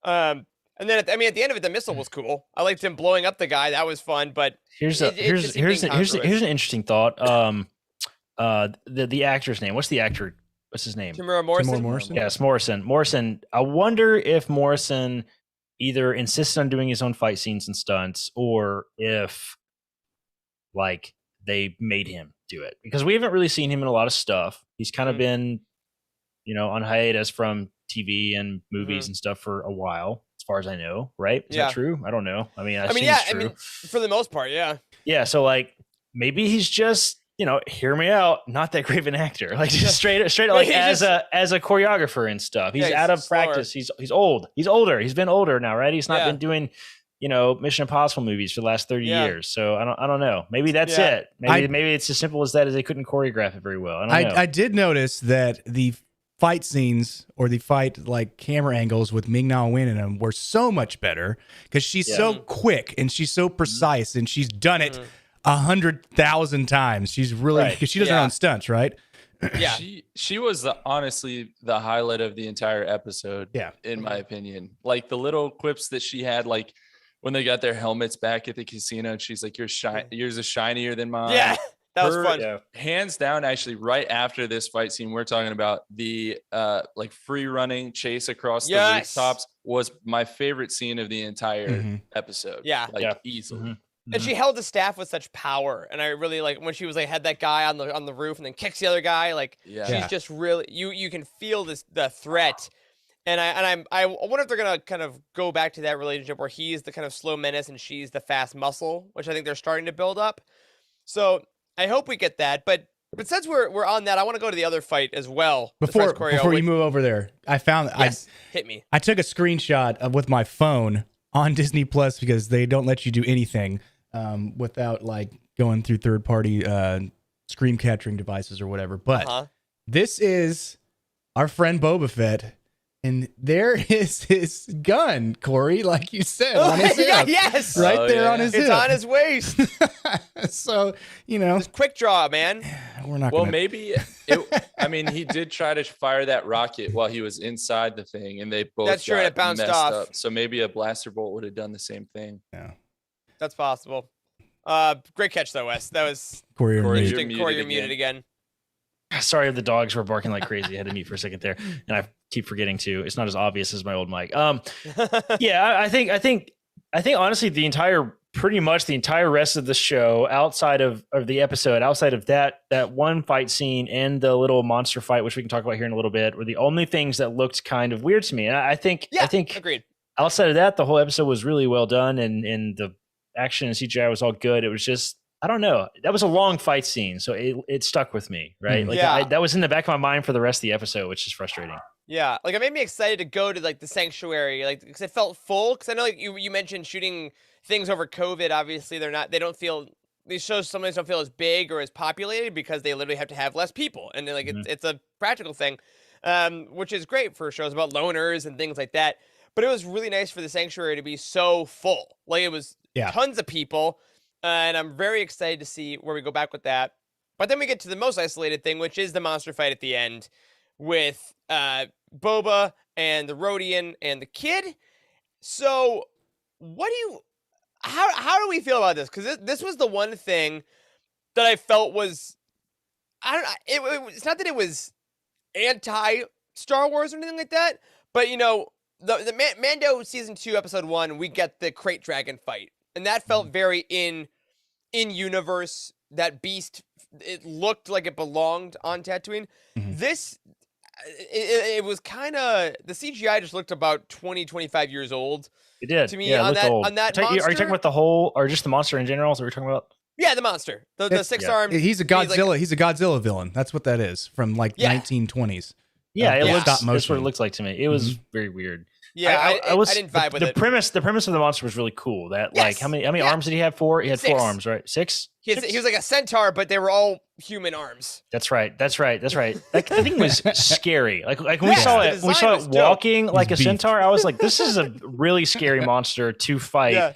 And then at the end of it, the missile was cool. I liked him blowing up the guy. That was fun. But here's an interesting thought. The actor's name. What's the actor? What's his name? Timur Morrison. Yes, Morrison. Morrison. I wonder if Morrison either insisted on doing his own fight scenes and stunts, or if like they made him do it, because we haven't really seen him in a lot of stuff. He's kind of been, on hiatus from TV and movies and stuff for a while, as far as I know. Right? Is that true? I don't know. I mean, I mean, for the most part, yeah. Yeah. So like, maybe he's just, hear me out, not that great of an actor. Like just straight like as a choreographer and stuff. He's out of practice. He's old. He's older. He's been older now, right? He's not been doing, Mission Impossible movies for the last 30 years. So I don't know. Maybe that's it. Maybe it's as simple as that, as they couldn't choreograph it very well. I don't know. I did notice that the fight scenes or the fight like camera angles with Ming-Na Wen in them were so much better because she's so quick and she's so precise and she's done it 100,000 times. She's really, because she does her own stunts, right? Yeah. She was honestly the highlight of the entire episode. Yeah. In my opinion, like the little quips that she had, like when they got their helmets back at the casino and she's like, yours is shinier than mine. Yeah. That was fun. Yeah. Hands down, actually, right after this fight scene, we're talking about the like free running chase across the rooftops was my favorite scene of the entire episode. Yeah. Easily. And she held the staff with such power, and I really like when she was like had that guy on the roof and then kicks the other guy. Like she's just really you can feel the threat, and I wonder if they're gonna kind of go back to that relationship where he's the kind of slow menace and she's the fast muscle, which I think they're starting to build up. So I hope we get that. But since we're on that, I want to go to the other fight as well. Before you move over there, I found hit me. I took a screenshot with my phone on Disney Plus because they don't let you do anything without like going through third-party screen capturing devices or whatever. But this is our friend Boba Fett And there is his gun, Corey, like you said, on his hip. Yes. Right there on his hip. It's on his waist. So, you know, Just quick draw, man. we're not Well, gonna... maybe he did try to fire that rocket while he was inside the thing, and they both That's true, and it bounced messed off. up. So maybe a blaster bolt would have done the same thing. Yeah. That's possible. Great catch though, Wes. That was Corey, you're Corey, muted. you're interesting. Corey, you're muted muted again. Sorry, the dogs were barking like crazy. I had to mute for a second there, and I keep forgetting to. It's not as obvious as my old mic. Yeah, I think honestly, pretty much the entire rest of the show, outside of the episode, outside of that one fight scene and the little monster fight, which we can talk about here in a little bit, were the only things that looked kind of weird to me. And I think Agreed. outside of that, the whole episode was really well done, and the action and CGI was all good. It was just, I don't know. That was a long fight scene, so it stuck with me, right? Like that was in the back of my mind for the rest of the episode, which is frustrating. Yeah, like it made me excited to go to like the sanctuary, like because it felt full. Because I know like you mentioned shooting things over COVID. Obviously, they don't feel, these shows sometimes don't feel as big or as populated because they literally have to have less people, and like it's a practical thing, which is great for shows about loners and things like that. But it was really nice for the sanctuary to be so full. Like it was tons of people. And I'm very excited to see where we go back with that. But then we get to the most isolated thing, which is the monster fight at the end with Boba and the Rhodian and the kid. So how do we feel about this? Because this was the one thing that I felt was, it's not that it was anti-Star Wars or anything like that, but you know, the Mando season 2 episode 1, we get the crate dragon fight. And that felt very in universe. That beast, it looked like it belonged on Tatooine. This, it was kind of, the CGI just looked about 20, 25 years old. It did to me on on that old. on that. Are you talking about the whole, or just the monster in general? So we're talking about? Yeah, the monster, the 6-armed. He's a Godzilla. He's a Godzilla villain. That's what that is from like 1920s. Yeah, it looks. Stop motion. That's what it looks like to me. It was very weird. Yeah, I didn't vibe with the it. The premise of the monster was really cool. That like how many arms did he have? 4. He had 4 arms, right? 6. He was like a centaur, but they were all human arms. That's right. Like the thing was scary. Like when we saw it walking like a centaur, I was like, this is a really scary monster to fight. Yeah.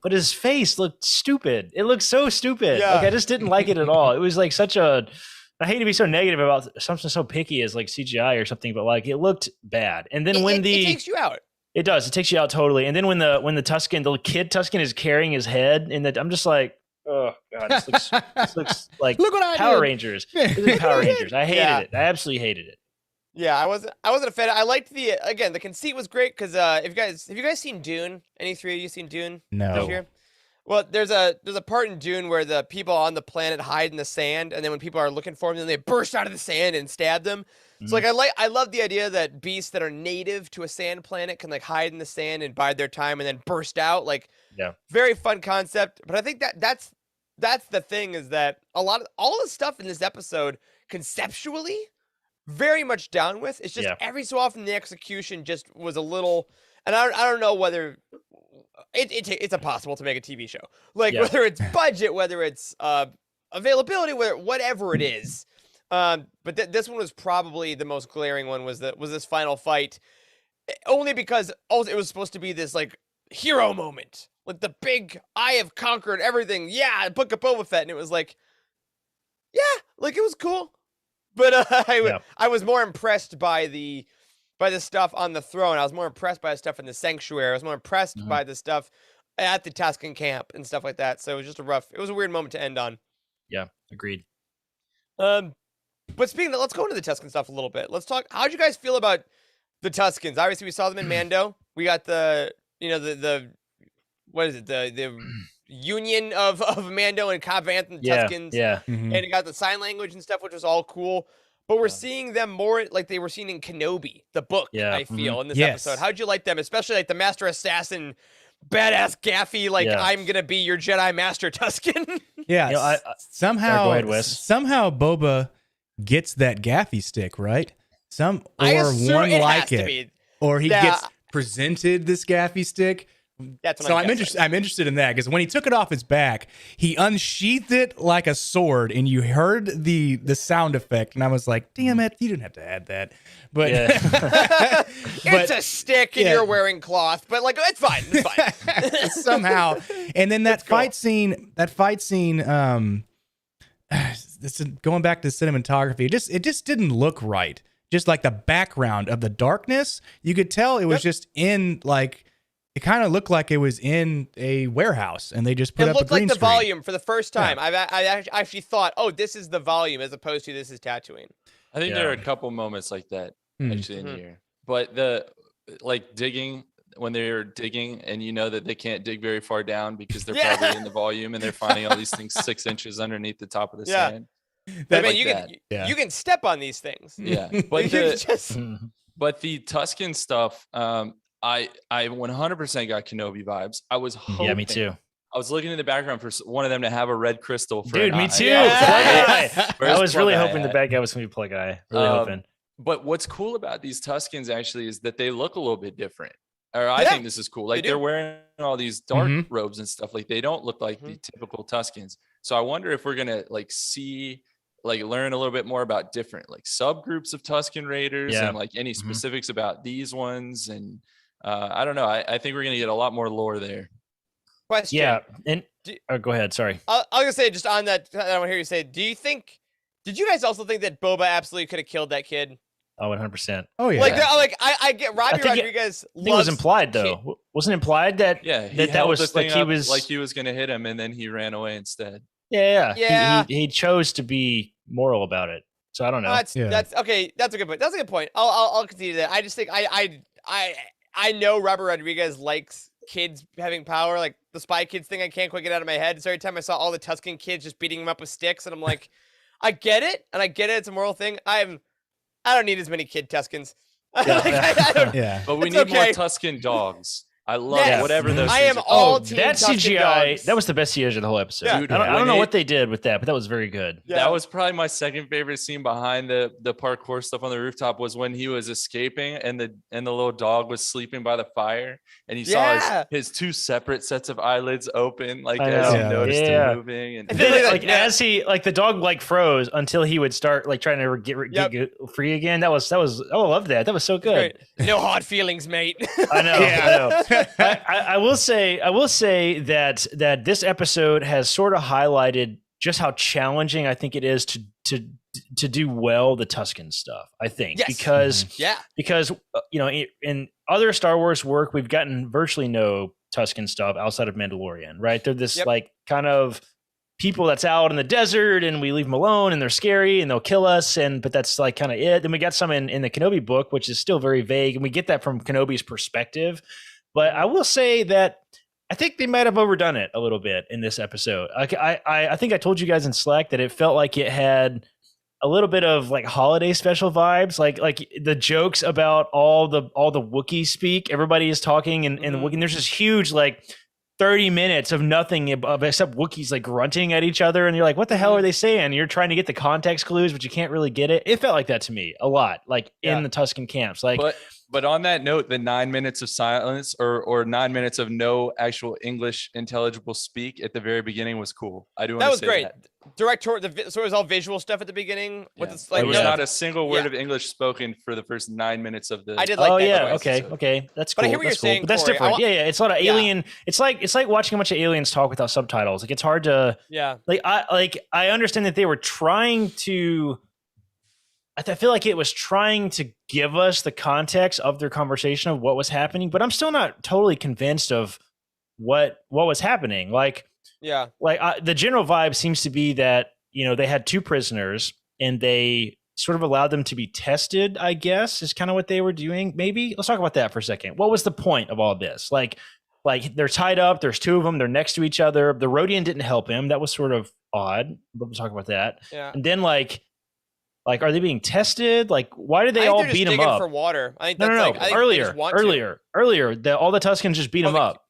But his face looked stupid. It looked so stupid. Yeah. Like I just didn't like it at all. It was like such a, I hate to be so negative about something so picky as like CGI or something, but like it looked bad. And then it takes you out. It does. It takes you out totally. And then when the kid Tusken is carrying his head, and I'm just like, oh god, this looks like Look what I Power did. Rangers. This is Power Rangers. I hated it. I absolutely hated it. Yeah, I wasn't a fan. I liked the conceit was great because have you guys seen Dune? Any three of you seen Dune? No. This year? Well, there's a part in Dune where the people on the planet hide in the sand, and then when people are looking for them, then they burst out of the sand and stab them. So like I love the idea that beasts that are native to a sand planet can like hide in the sand and bide their time and then burst out. Like, very fun concept. But I think that's the thing, is that all the stuff in this episode conceptually very much down with. It's just every so often the execution just was a little, and I don't know whether it's impossible to make a TV show, like whether it's budget, whether it's availability, whatever it is. But this one was probably the most glaring one, was this final fight, only because also it was supposed to be this like hero moment, like the big I have conquered everything. Yeah, Book of Boba Fett, and it was like, like it was cool, but I was more impressed by the stuff on the throne. I was more impressed by the stuff in the sanctuary. I was more impressed by the stuff at the Tusken camp and stuff like that. So it was just it was a weird moment to end on. Yeah, agreed. But speaking of, let's go into the Tusken stuff a little bit. Let's talk. How'd you guys feel about the Tuskens? Obviously, we saw them in Mando. We got the what is it? The union of Mando and Cobb Vanth and the Tuskens. Yeah. And it got the sign language and stuff, which was all cool. But we're seeing them more like they were seen in Kenobi, the book, I feel, in this episode. How'd you like them? Especially like the Master Assassin, badass Gaffy, like I'm going to be your Jedi Master Tusken. Yeah. Somehow, go ahead, Wes. somehow Boba gets that Gaffy stick, right? Or he gets presented this Gaffy stick That's what So I'm I'm interested. I'm interested in that because when he took it off his back, he unsheathed it like a sword, and you heard the sound effect, and I was like, "Damn it, you didn't have to add that." But It's a stick, and you're wearing cloth, but like it's fine. It's fine. somehow, and then that cool. fight scene. This is going back to cinematography. It just didn't look right. Just like the background of the darkness, you could tell it was just in like. It kind of looked like it was in a warehouse, and they just put up a green screen. It looked like the volume for the first time. Yeah. I actually thought, oh, this is the volume as opposed to this is Tatooine. I think there are a couple moments like that actually in here. But the like digging when they're digging, and you know that they can't dig very far down because they're probably in the volume, and they're finding all these things 6 inches underneath the top of the sand. I mean, you can step on these things. Yeah, but but the Tusken stuff. I 100% got Kenobi vibes. I was hoping. Yeah, me too. I was looking in the background for one of them to have a red crystal. For Dude, me too. I was really hoping the bad guy was going to be Plug Eye. Really hoping. But what's cool about these Tuskens actually is that they look a little bit different. Or I think this is cool. Like they're wearing all these dark robes and stuff. Like they don't look like the typical Tuskens. So I wonder if we're gonna learn a little bit more about different like subgroups of Tusken Raiders and like any specifics about these ones. And I don't know. I think we're gonna get a lot more lore there. Question. Yeah, and go ahead. Sorry. I was gonna say just on that. I want to hear you say. Did you guys also think that Boba absolutely could have killed that kid? Oh, 100%. Oh yeah. I get Robbie Rodriguez. I think it was implied though. Wasn't implied that that was like he was gonna hit him and then he ran away instead. Yeah. He chose to be moral about it. So I don't know. That's okay. That's a good point. That's a good point. I'll concede that. I just think I know Robert Rodriguez likes kids having power, like the Spy Kids thing. I can't quite get out of my head. So every time I saw all the Tusken kids just beating him up with sticks, and I'm like, I get it, and I get it. It's a moral thing. I don't need as many kid Tuskens. But we need more Tusken dogs. I love whatever those. I am all team that Tusken CGI. dogs. That was the best CGI of the whole episode. Yeah. Dude, I don't know what they did with that, but that was very good. Yeah. That was probably my second favorite scene behind the parkour stuff on the rooftop was when he was escaping and the little dog was sleeping by the fire and he saw his two separate sets of eyelids open as he noticed him moving and then, as he the dog froze until he would start trying to get free again. That was I loved that. That was so good. No hard feelings, mate. I know. I know. I will say that this episode has sort of highlighted just how challenging I think it is to do well the Tusken stuff. I think because in other Star Wars work we've gotten virtually no Tusken stuff outside of Mandalorian, right? They're this kind of people that's out in the desert and we leave them alone and they're scary and they'll kill us but that's kind of it. Then we got some in the Kenobi book, which is still very vague, and we get that from Kenobi's perspective. But I will say that I think they might have overdone it a little bit in this episode. I think I told you guys in Slack that it felt like it had a little bit of holiday special vibes, like the jokes about all the Wookiee speak. Everybody is talking and the Wookiee. And there's this huge 30 minutes of nothing except Wookiees grunting at each other, and you're like, what the hell are they saying? You're trying to get the context clues, but you can't really get it. It felt like that to me a lot, in the Tusken camps, But on that note, the 9 minutes of silence or 9 minutes of no actual English intelligible speak at the very beginning was cool. I do want to say great. that. So it was all visual stuff at the beginning. There was not a single word of English spoken for the first 9 minutes of the. I did like that. Okay, that's cool. But I hear what you're saying, but that's Corey. different. It's a lot of alien. It's like watching a bunch of aliens talk without subtitles. It's hard to. Yeah. I understand that they were trying to. I feel like it was trying to give us the context of their conversation of what was happening, but I'm still not totally convinced of what was happening. The general vibe seems to be that, they had two prisoners and they sort of allowed them to be tested, I guess, is kind of what they were doing. Maybe let's talk about that for a second. What was the point of all this? They're tied up. There's two of them. They're next to each other. The Rodian didn't help him. That was sort of odd. We'll talk about that. Yeah. And then are they being tested? Why did they all beat him up? For water. I think no. Earlier, all the Tuskens just beat him up,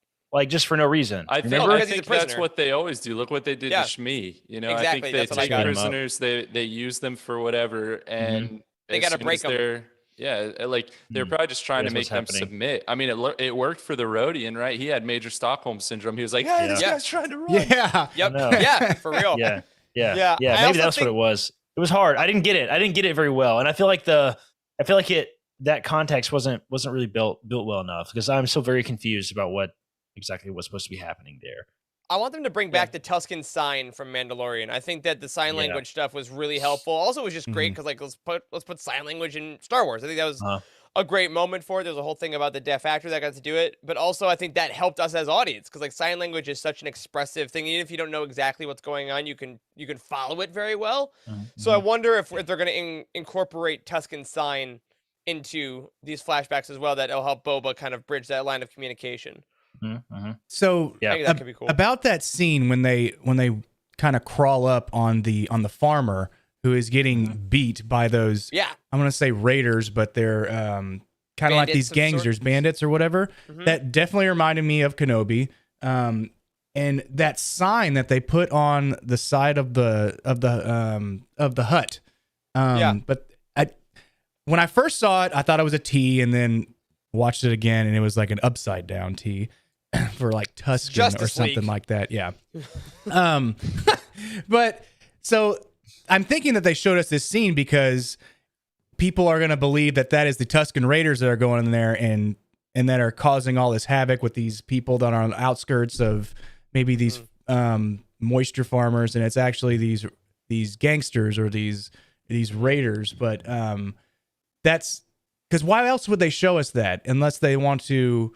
just for no reason. I think that's what they always do. Look what they did to Shmi. Exactly. I think they take prisoners, they use them for whatever, and they got to break them. Yeah, like they're probably just trying to Here's make what's them happening. submit. I mean, it worked for the Rhodian, right? He had major Stockholm syndrome. He was like, "Hey, this Yeah. guy's trying to run." Yeah. Yep. know. Yeah, for real. Yeah. Yeah. Yeah, Yeah. I Maybe also that's what think- it was. It was hard. I didn't get it very well. And I feel like that context wasn't really built well enough because I'm still very confused about what exactly was supposed to be happening there. I want them to bring back the Tuscan sign from Mandalorian. I think that the sign Yeah. language stuff was really helpful. Also, it was just great Mhm. because like let's put sign language in Star Wars. I think that was Uh-huh. a great moment for it. There's a whole thing about the deaf actor that got to do it, but also I think that helped us as audience because like sign language is such an expressive thing. Even if you don't know exactly what's going on, you can follow it very well. So I wonder if they're going to incorporate Tuscan sign into these flashbacks as well. That it'll help Boba kind of bridge that line of communication. So Yeah. I think that could be cool. about that scene when they kind of crawl up on the farmer who is getting beat by those, Yeah. I'm going to say raiders, but they're kind of like Bandits these of sorts. gangsters, bandits or whatever. Mhm. That definitely reminded me of Kenobi. And that sign that they put on the side of the hut. Yeah. But when I first saw it, I thought it was a T, and then watched it again, and it was like an upside down T for like Tuscan or Justice something League. like that. Yeah. But so I'm thinking that they showed us this scene because people are going to believe that that is the Tuscan Raiders that are going in there and that are causing all this havoc with these people that are on the outskirts of maybe these moisture farmers, and it's actually these gangsters or these raiders. But that's because why else would they show us that unless they want to,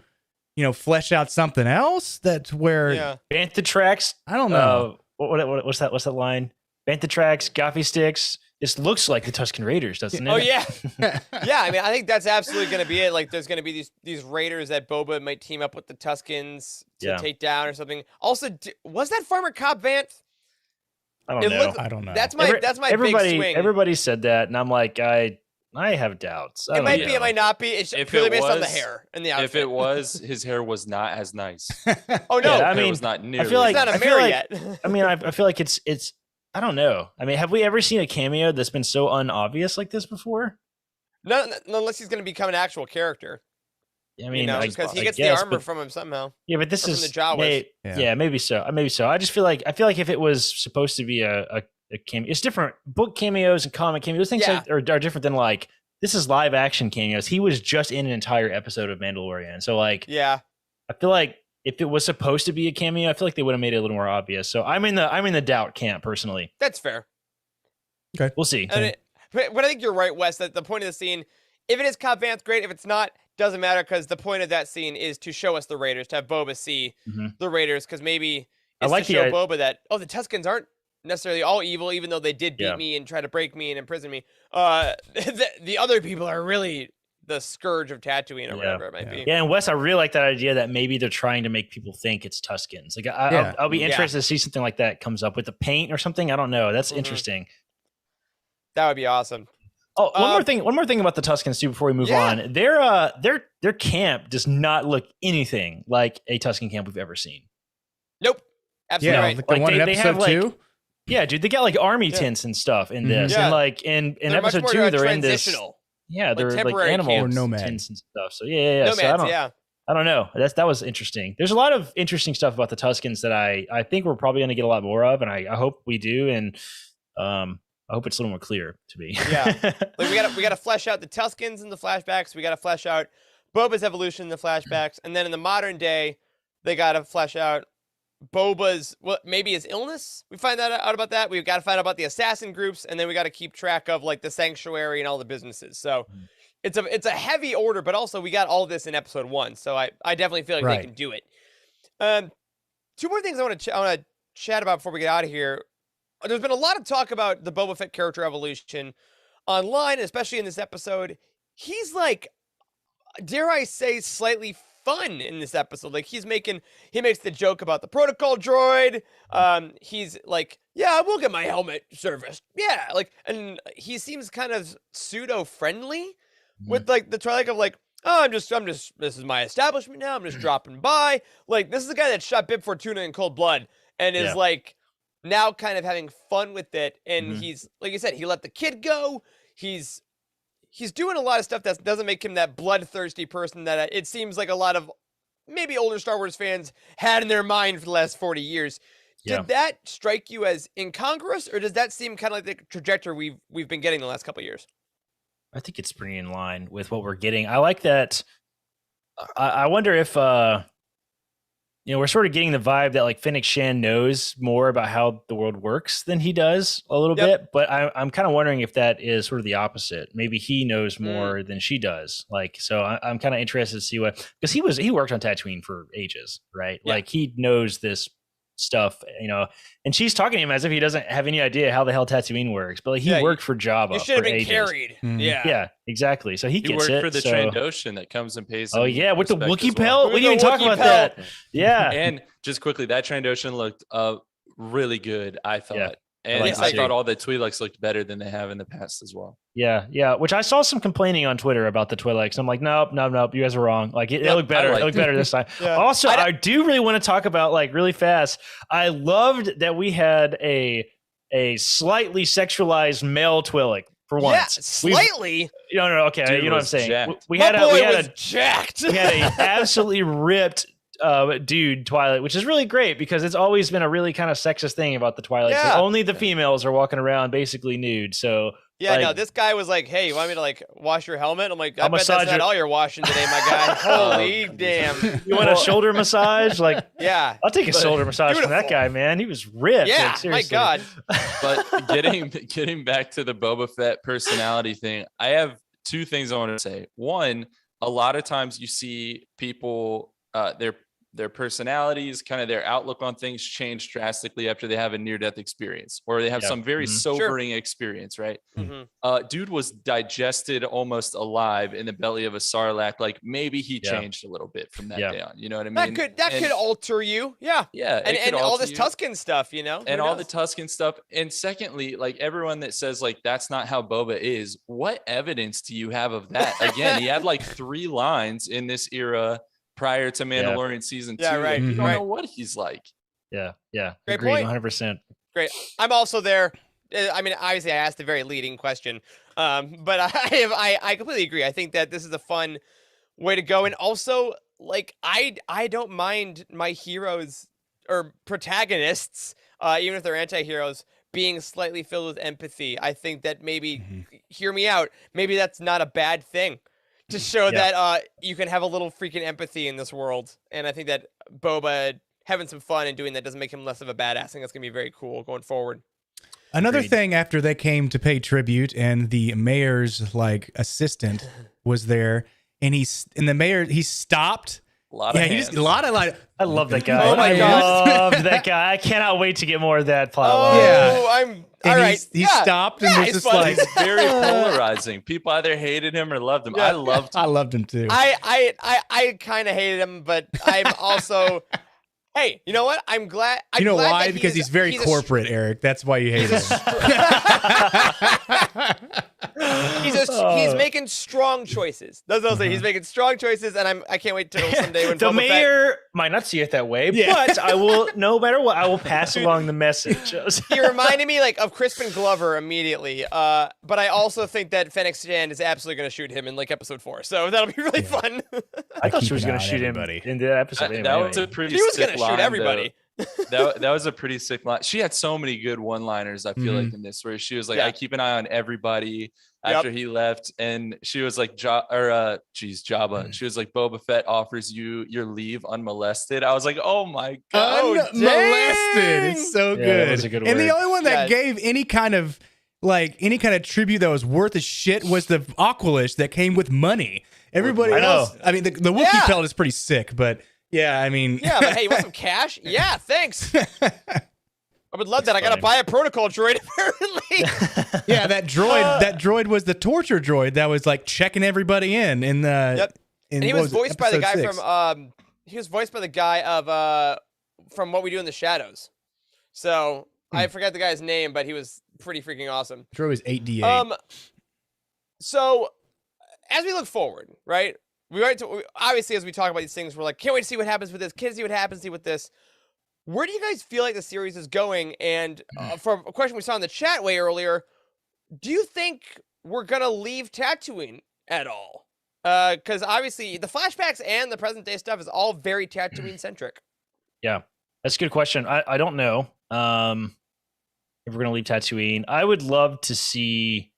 flesh out something else? That's where Yeah. Bantha tracks. I don't know. What's that line? Bantha tracks, Gaffy sticks. This looks like the Tuscan Raiders, doesn't it? Oh yeah, yeah. I mean, I think that's absolutely going to be it. Like, there's going to be these raiders that Boba might team up with the Tuscans to take down or something. Also, was that Farmer Cobb Vanth? I don't It know. looked- I don't know. That's my big swing. Everybody said that, and I'm like, I have doubts. It might be, it might not be. It's If purely it based on the was- hair and the outfit. If it was, his hair was not as nice. Oh no, Yeah, I It mean, was not nearly. feel like- he's not a I feel mayor like- yet. I mean, I feel like it's. I don't know. I mean, have we ever seen a cameo that's been so unobvious like this before? No, unless he's going to become an actual character. I mean, Because he I gets guess, the armor but- from him somehow. Yeah, but this or is from the Jawas. yeah, maybe so. Maybe so. I feel like if it was supposed to be a cameo, it's different. Book cameos and comic cameos, things Yeah. are different than like this is live action cameos. He was just in an entire episode of Mandalorian, so like Yeah. I feel like if it was supposed to be a cameo, I feel like they would have made it a little more obvious. So I'm in the doubt camp personally. That's fair. We'll see. But I think you're right, Wes, that the point of the scene, if it is Cobb Vanth, great. If it's not, doesn't matter, because the point of that scene is to show us the Raiders, to have Boba see the Raiders, because maybe it's like to show the- Boba that, the Tuscans aren't necessarily all evil, even though they did beat me and try to break me and imprison me. The other people are really the scourge of Tatooine or whatever it might be. Yeah, and Wes, I really like that idea that maybe they're trying to make people think it's Tuscans. Like, I'll be interested to see something like that comes up with the paint or something. I don't know. That's interesting. That would be awesome. Oh, one more thing about the Tuscans too before we move on. Their camp does not look anything like a Tuscan camp we've ever seen. Nope. Absolutely right. like the one in they have, episode like, 2. Yeah, dude, they got like army tents and stuff in this, Yeah. and like in They're much episode more 2 they're in this. transitional. Yeah, they're like temporary animal camps. Or nomad. tents and stuff. So yeah. Nomads, So I don't know. That was interesting. There's a lot of interesting stuff about the Tuscans that I think we're probably going to get a lot more of, and I hope we do. And I hope it's a little more clear to me. Yeah. Like we gotta flesh out the Tuscans in the flashbacks. We gotta flesh out Boba's evolution in the flashbacks, and then in the modern day, they gotta flesh out Boba's maybe his illness. We find out about that. We've got to find out about the assassin groups, and then we got to keep track of like the sanctuary and all the businesses. So it's a heavy order, but also we got all this in episode 1. So I definitely feel like they can do it. 2 more things I want to chat about before we get out of here. There's been a lot of talk about the Boba Fett character evolution online, especially in this episode. He's like, dare I say, slightly fun in this episode. Like he makes the joke about the protocol droid. He's like, yeah, I will get my helmet serviced. Yeah, like, and he seems kind of pseudo friendly with like the try of like, oh, I'm just, this is my establishment now. I'm just dropping by. Like, this is the guy that shot Bib Fortuna in cold blood and is like now kind of having fun with it. And he's, like you said, he let the kid go. He's he's doing a lot of stuff that doesn't make him that bloodthirsty person that it seems like a lot of maybe older Star Wars fans had in their mind for the last 40 years. Yeah. Did that strike you as incongruous, or does that seem kind of like the trajectory we've been getting the last couple of years? I think it's pretty in line with what we're getting. I like that. I wonder if we're sort of getting the vibe that like Fennec Shan knows more about how the world works than he does a little bit. But I'm kind of wondering if that is sort of the opposite. Maybe he knows more than she does. Like, so I'm kind of interested to see because he worked on Tatooine for ages, right? Yeah. Like he knows this stuff, and she's talking to him as if he doesn't have any idea how the hell Tatooine works. But like he worked for Jabba. You should have for been ages. carried. Yeah, exactly. So he He gets worked it. for the so. Trandoshan that comes and pays. Oh him yeah, with the respect Wookiee as well. pelt. We didn't even talk Wookiee about that. pelt. Yeah, And just quickly, that Trandoshan looked really good, I thought. Yeah. And like I it thought too. all the Twi'leks looked better than they have in the past as well. yeah. Which I saw some complaining on Twitter about the Twi'leks. I'm like, nope. You guys are wrong. Like it looked better. It looked better this time. Yeah. Also, I do really want to talk about like really fast. I loved that we had a slightly sexualized male Twi'lek for once. Yeah, slightly. No. Okay, Dude you know what I'm was saying. jacked. We My had boy we had was jacked. we had a absolutely ripped dude Twilight, which is really great because it's always been a really kind of sexist thing about the Twilight. Yeah. Only the females are walking around basically nude. So Yeah, like, no, this guy was like, hey, you want me to like wash your helmet? I'm like, I I'll bet that's massage not your- all you're washing today, my guy. Holy damn. you want a shoulder massage? Like, Yeah. I'll take a shoulder massage from that beautiful. guy, man. He was ripped. Yeah, like, my seriously. God. But getting back to the Boba Fett personality thing, I have two things I want to say. One, a lot of times you see people, their personalities, kind of their outlook on things change drastically after they have a near-death experience or they have some very sobering experience, right? Mhm. Dude was digested almost alive in the belly of a Sarlacc. Like maybe he changed a little bit from that day on. You know what I mean? That could alter you. Yeah. Yeah. And all this Tusken stuff, and all the Tusken stuff. And secondly, like everyone that says like that's not how Boba is, what evidence do you have of that? Again, he had like 3 lines in this era prior to Mandalorian season 2. Yeah, right. Like, you don't Right. know what he's like. Yeah. Great Agreed, point. 100%. Great. I'm also there. I mean, obviously, I asked a very leading question, but I completely agree. I think that this is a fun way to go, and also, like, I don't mind my heroes or protagonists, even if they're anti-heroes, being slightly filled with empathy. I think that maybe, hear me out, maybe that's not a bad thing to show that you can have a little freaking empathy in this world, and I think that Boba having some fun and doing that doesn't make him less of a badass. I think that's gonna be very cool going forward. Another Agreed. thing after they came to pay tribute and the mayor's like assistant was there and he stopped. A lot of Yeah, hands. a lot of like I love that guy. Oh my I God. love that guy. I cannot wait to get more of that plot. Oh, Yeah. I'm and all right. he stopped and was he's just funny. like He's very polarizing. People either hated him or loved him. Yeah. I loved him too. I kind of hated him, but I'm also. Hey, you know what? I'm glad. You know glad why? that Because he's very a corporate, Eric. That's why you hate him. He's making strong choices. That's what I'll say. He's making strong choices, and I can't wait till someday when The Boba Fett- mayor might not see it that way, Yeah. but I will, no matter what, I will pass along the message. He reminded me like of Crispin Glover immediately. But I also think that Fennec Shan is absolutely going to shoot him in like episode 4, so that'll be really fun. I thought keep she was an going eye to on shoot everybody. him in the episode. that. Anyway, That was a anyway. pretty She was sick gonna line, shoot everybody. that was a pretty sick line. She had so many good one-liners, I feel like, in this, where she was like, Yeah. I keep an eye on everybody after he left. And she was like, Jabba. She was like, Boba Fett offers you your leave unmolested. I was like, oh my God. Unmolested. dang. It's so Yeah, good. that was a good and the word. only one that Yeah. gave any kind of tribute that was worth a shit was the Aqualish that came with money. Everybody I know. else, I mean, the Wookiee Yeah. pelt is pretty sick, but yeah, I mean, Yeah, but hey, you want some cash? Yeah, thanks. I would love that. I gotta funny. buy a protocol droid apparently. yeah, that droid was the torture droid that was like checking everybody in the. Yep. In, And he what was it, voiced by the episode guy 6. from he was voiced by the guy of from What We Do in the Shadows. So I forgot the guy's name, but he was pretty freaking awesome. Droid was 8D8. So as we look forward, right? Obviously as we talk about these things, we're like, can't wait to see what happens with this. Can't see what happens with this. Where do you guys feel like the series is going? And for a question we saw in the chat way earlier, do you think we're gonna leave Tatooine at all. Because obviously the flashbacks and the present day stuff is all very Tatooine centric. Yeah, that's a good question. I don't know if we're gonna leave Tatooine. I would love to see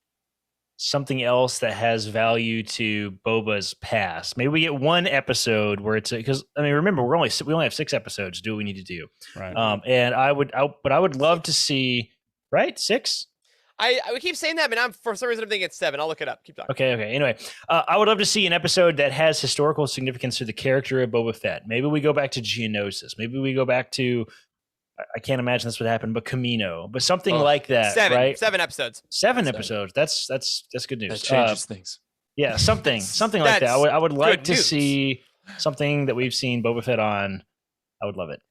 something else that has value to Boba's past. Maybe we get one episode where it's because I mean, remember we only have 6 episodes to do what we need to do. Right. And I would love to see 6. We keep saying that, but for some reason I'm thinking it's 7. I'll look it up. Keep talking. Okay. Anyway, I would love to see an episode that has historical significance to the character of Boba Fett. Maybe we go back to Geonosis. Maybe we go back to I can't imagine this would happen, but Camino, but something like that. 7, right? 7 episodes. 7 episodes. That's good news. That changes things. Yeah, something like that. I would like to news. see something that we've seen Boba Fett on. I would love it.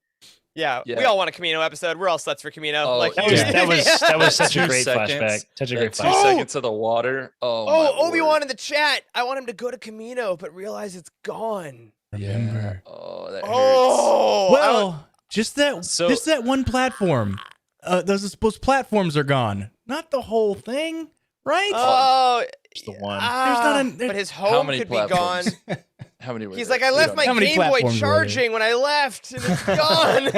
Yeah, we all want a Camino episode. We're all sluts for Camino. Oh, like that was such a 2 great seconds. flashback. Such a great 2 flashback. seconds of the water. Obi-Wan in the chat. I want him to go to Camino, but realize it's gone. Remember. Oh, that hurts. Oh, Well, just that one platform. Those platforms are gone. Not the whole thing, right? Oh, Just the one. But his How home many could be gone. platforms? How many were He's there? like, I left my How many Game Boy platforms were there? charging when I left, and it's gone.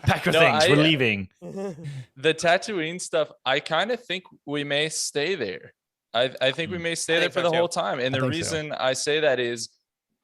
Pack your No, things. We're leaving. The Tatooine stuff, I kind of think we may stay there. I think we may stay I there think for so the too. whole time. And I the think so. reason I say that is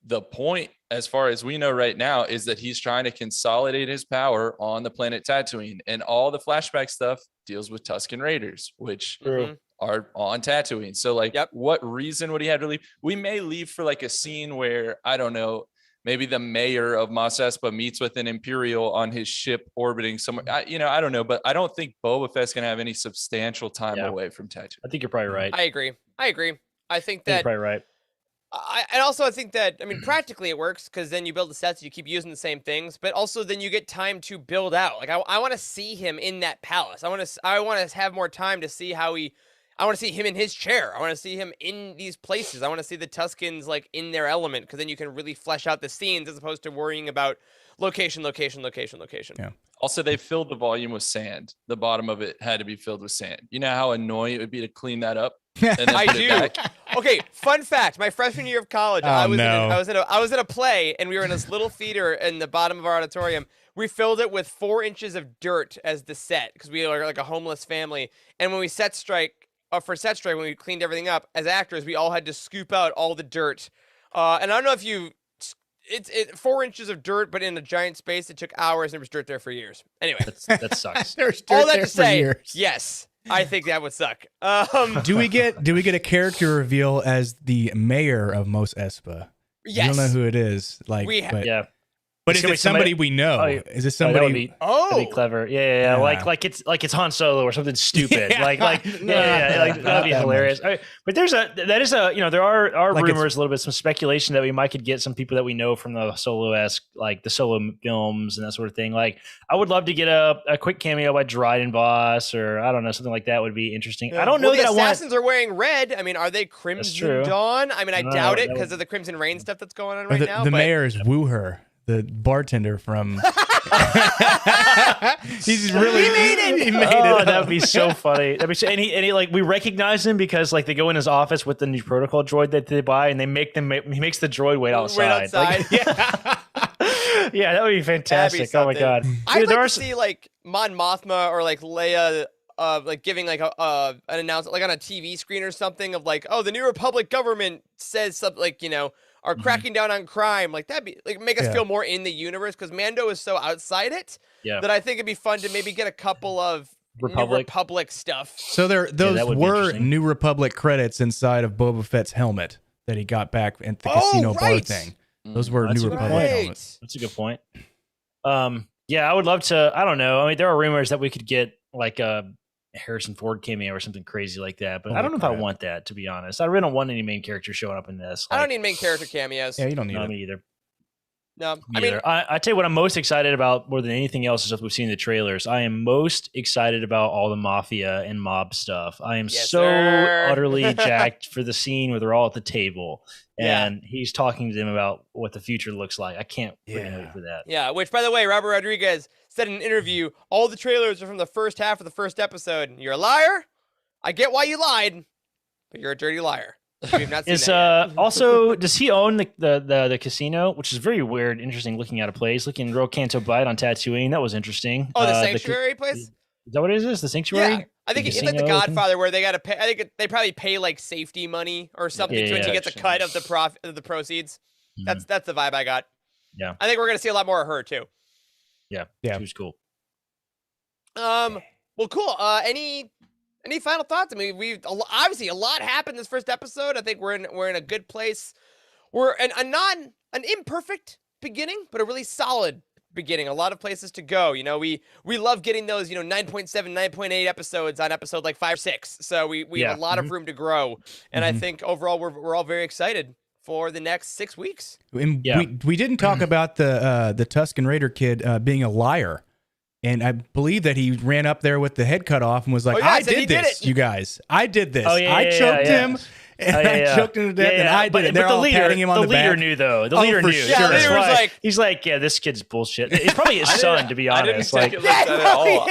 the point, as far as we know right now, is that he's trying to consolidate his power on the planet Tatooine. And all the flashback stuff deals with Tusken Raiders, which Mhm. are on Tatooine. So like, Yep. what reason would he have to leave? We may leave for like a scene where, I don't know, maybe the mayor of Mos Espa meets with an Imperial on his ship orbiting somewhere. I don't know, but I don't think Boba Fett's going to have any substantial time Yeah. away from Tatooine. I think you're probably right. I agree. I think you're that probably right. I think that, I mean, practically it works because then you build the sets, you keep using the same things, but also then you get time to build out. Like I want to see him in that palace. I want to have more time to see how I want to see him in his chair. I want to see him in these places. I want to see the Tuskens like in their element because then you can really flesh out the scenes as opposed to worrying about location. Yeah. Also, they filled the volume with sand. The bottom of it had to be filled with sand. You know how annoying it would be to clean that up? And then I put it do. back? Okay, fun fact. My freshman year of college, Oh, I was no. I was in a play, and we were in this little theater in the bottom of our auditorium. We filled it with 4 inches of dirt as the set because we were like a homeless family. And when we for set strike, when we cleaned everything up as actors, we all had to scoop out all the dirt. And I don't know if it's 4 inches of dirt, but in a giant space. It took hours, and there was dirt there for years. Anyway, That sucks. There's all dirt that there to for say, years. yes, I think that would suck. Do we get a character reveal as the mayor of Mos Espa? Yes. I don't know who it is. Like, but, Yeah. but It's is gonna it be somebody- somebody we know? Oh, yeah. Is it That would somebody? be, Oh, that'd be clever. Yeah. Yeah. Like it's Han Solo or something stupid. Yeah. Like like Not that'd be that hilarious. But there is there are Like it's- rumors, a little bit, some speculation that we might could get some people that we know from the Solo-esque, like the Solo films and that sort of thing. Like I would love to get a quick cameo by Dryden Voss or I don't know, something like that would be interesting. I don't know well, that the I want. assassins are wearing red. I mean, are they true. Crimson Dawn? I mean, I No, doubt it that because would- of the Crimson Rain stuff that's going on or right the now. the but mayor is Woo Her, the bartender from. He's really. He made it! He made Oh, it. that would be so funny. That'd be so, and he like we recognize him because like they go in his office with the new protocol droid that they buy, and they make them. He makes the droid wait outside. Like, yeah, that would be fantastic. Oh my something. god, I'd Dude, there like are to see like Mon Mothma or like Leia, like giving like an announcement like on a TV screen or something of like, oh, the New Republic government says something like are cracking down on crime. Like that'd be like make us Yeah. feel more in the universe because Mando is so outside it Yeah. that I think it'd be fun to maybe get a couple of New Republic stuff. So those that would be were interesting. New Republic credits inside of Boba Fett's helmet that he got back at the Oh, casino bar right. thing. Those were That's New a good Republic point. helmets. That's a good point. Yeah, I would love to. I don't know. I mean, there are rumors that we could get like a Harrison Ford cameo or something crazy like that, but I Holy don't know if I crap. want that, to be honest. I really don't want any main character showing up in this. I don't Like, need main character cameos. Yeah, you don't need no, it. me either. No, Me I mean, either. I tell you what I'm most excited about more than anything else is stuff we've seen in the trailers. I am most excited about all the mafia and mob stuff. I am Yes, so sir. utterly jacked for the scene where they're all at the table Yeah. and he's talking to them about what the future looks like. I can't freaking Yeah. wait for that. yeah, which by the way, Robert Rodriguez said in an interview, all the trailers are from the first half of the first episode. You're a liar. I get why you lied. but you're a dirty liar. We have not seen Is that yet. also, does he own the casino, which is very weird, interesting looking at a place, looking real Canto Bight on Tatooine. That was interesting. Oh, the Sanctuary place? Is that what it is? The Sanctuary? Yeah. I think it's like the casino Godfather where they got to pay. I think they probably pay like safety money or something to get the cut of the proceeds. Mhm. That's the vibe I got. Yeah. I think we're going to see a lot more of her too. Yeah. Yeah. She was cool. Well, cool. Any final thoughts? I mean, we've obviously a lot happened this first episode. I think we're in a good place. We're an imperfect beginning, but a really solid beginning. A lot of places to go. You know, we love getting those 9.7, 9.8 episodes on episode like 5 or 6. So we have a lot of room to grow, and I think overall we're all very excited for the next 6 weeks. And we didn't talk about the Tusken Raider kid being a liar. And I believe that he ran up there with the head cut off and was like, I did this, you guys. I did this. I choked him. And I choked him to death, and I did it. They're all patting him on the back. The leader knew, though. The leader knew. Yeah, the leader was like... He's like, yeah, this kid's bullshit. It's probably his son, to be honest. I didn't take it like that at all.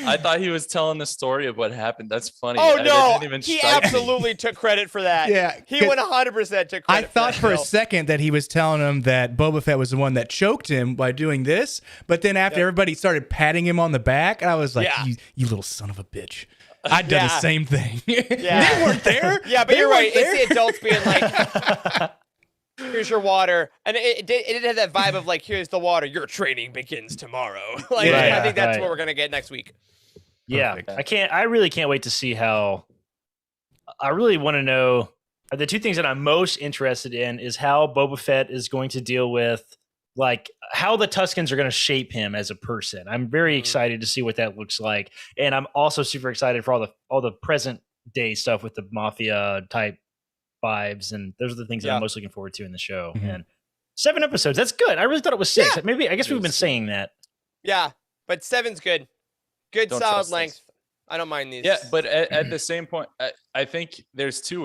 I thought he was telling the story of what happened. That's funny. Oh, no. He strike me. absolutely took credit for that. Yeah. He 100% took credit I thought for a that. second that he was telling him that Boba Fett was the one that choked him by doing this. But then after everybody started patting him on the back, I was like, you little son of a bitch. I'd done the same thing. They weren't there. Yeah, but you're right. It's the adults being like, here's your water. And it did have that vibe of like, here's the water. Your training begins tomorrow. Like, I think that's what we're going to get next week. Yeah, I really can't wait to see how. I really want to know the two things that I'm most interested in is how Boba Fett is going to deal with, like, how the Tuskens are going to shape him as a person. I'm very excited to see what that looks like, and I'm also super excited for all the present day stuff with the mafia type vibes, and those are the things that I'm most looking forward to in the show. And 7 episodes, that's good. I really thought it was 6. Maybe I guess we've been saying that. Yeah, but 7's good. Good solid length. I don't mind these. Yeah, but at the same point, I think there's two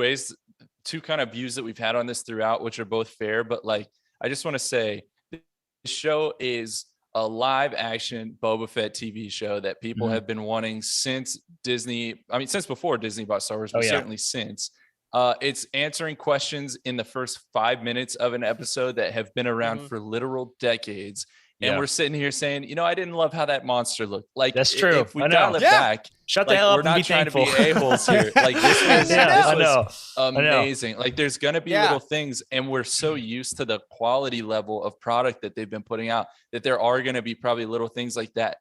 kind of views that we've had on this throughout, which are both fair. But like, I just want to say, the show is a live action Boba Fett TV show that people have been wanting since Disney. I mean, since before Disney bought Star Wars, but certainly since. It's answering questions in the first 5 minutes of an episode that have been around for literal decades. And we're sitting here saying, I didn't love how that monster looked. Like, that's true. If we dial it back, shut the hell up. We're not and be trying thankful. to be a-holes here. Like, this was amazing. Like, there's going to be little things, and we're so used to the quality level of product that they've been putting out that there are going to be probably little things like that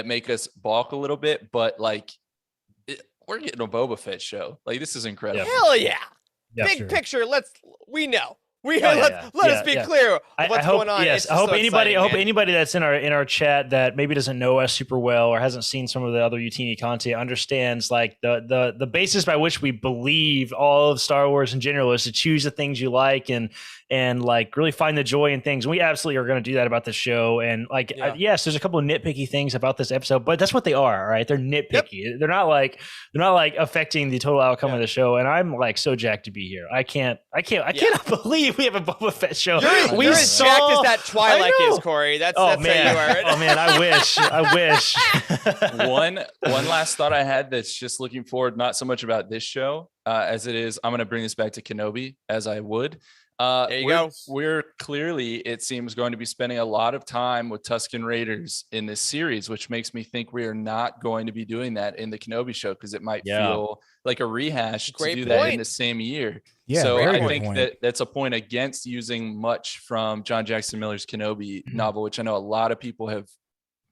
make us balk a little bit. But like, we're getting a Boba Fett show. Like, this is incredible. Hell yeah. Big picture. We know. Let us be clear what's going on. Yes, I hope anybody that's in our chat that maybe doesn't know us super well or hasn't seen some of the other Utini content understands like the basis by which we believe all of Star Wars in general is to choose the things you like and like really find the joy in things. We absolutely are going to do that about the show. And like, yes, there's a couple of nitpicky things about this episode, but that's what they are. All right, they're nitpicky. They're not like affecting the total outcome of the show. And I'm like so jacked to be here. I cannot believe we have a Boba Fett show. You're as jacked as that Twilight is, Corey. That's how you are. Oh man, I wish. One last thought I had that's just looking forward, not so much about this show as it is. I'm going to bring this back to Kenobi as I would. There you go. We're clearly, it seems, going to be spending a lot of time with Tusken Raiders in this series, which makes me think we are not going to be doing that in the Kenobi show because it might feel like a rehash to do that in the same year. Yeah, so I think that's a point against using much from John Jackson Miller's Kenobi novel, which I know a lot of people have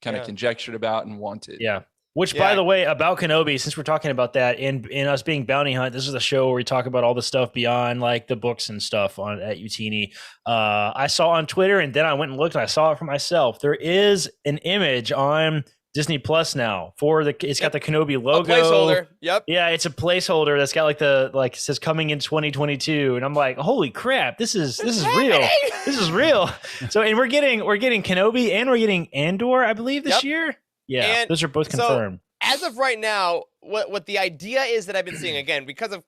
kind of conjectured about and wanted. Yeah. Which, by the way, about Kenobi, since we're talking about that, in us being Bounty Hunt, this is a show where we talk about all the stuff beyond like the books and stuff at Utini. I saw on Twitter, and then I went and looked, and I saw it for myself. There is an image on Disney Plus now it's got the Kenobi logo. A placeholder. Yep. Yeah, it's a placeholder that's got it says coming in 2022, and I'm like, holy crap, this is real. This is real. So, and we're getting Kenobi and we're getting Andor, I believe, this year. Yeah, and those are both confirmed. So, as of right now, what the idea is that I've been seeing, again, because of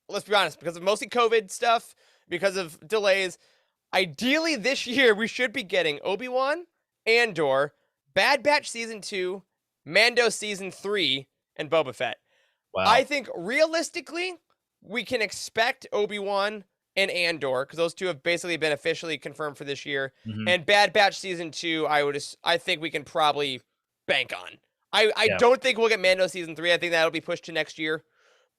let's be honest, because of mostly COVID stuff, because of delays, ideally this year we should be getting Obi-Wan, Andor, Bad Batch Season 2, Mando Season 3, and Boba Fett. Wow. I think realistically, we can expect Obi-Wan and Andor, because those two have basically been officially confirmed for this year. Mhm. And Bad Batch Season 2, I think we can probably bank on. I Yeah. don't think we'll get Mando Season 3. I think that'll be pushed to next year.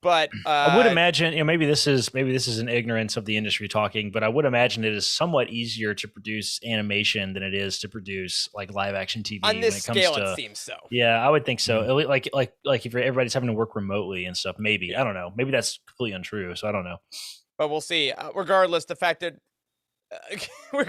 But I would imagine, maybe this is an ignorance of the industry talking, but I would imagine it is somewhat easier to produce animation than it is to produce like live action TV. on this when it scale, comes to, it seems so. Yeah, I would think so. Like if everybody's having to work remotely and stuff, maybe. I don't know. Maybe that's completely untrue. So I don't know. But we'll see. Regardless, the fact that we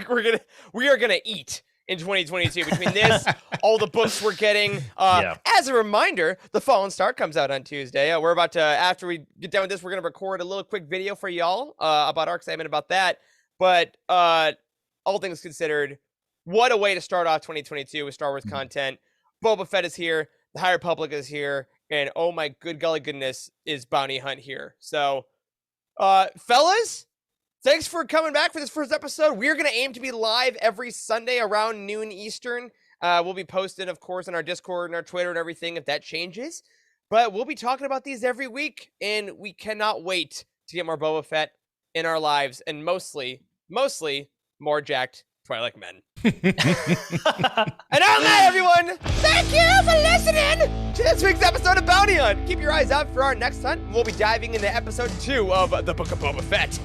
are gonna eat in 2022 between this, all the books we're getting. As a reminder, The Fallen Star comes out on Tuesday. We're about to, after we get done with this, we're gonna record a little quick video for y'all about our excitement about that. But all things considered, what a way to start off 2022 with Star Wars content. Boba Fett is here, the High Republic is here, and oh my good golly goodness, is Bounty Hunt here. So, fellas, thanks for coming back for this first episode. We're going to aim to be live every Sunday around noon Eastern. We'll be posted, of course, on our Discord and our Twitter and everything if that changes. But we'll be talking about these every week, and we cannot wait to get more Boba Fett in our lives, and mostly more jacked Twilight men. And on that, everyone, thank you for listening to this week's episode of Bounty Hunt. Keep your eyes out for our next hunt. We'll be diving into episode 2 of the Book of Boba Fett.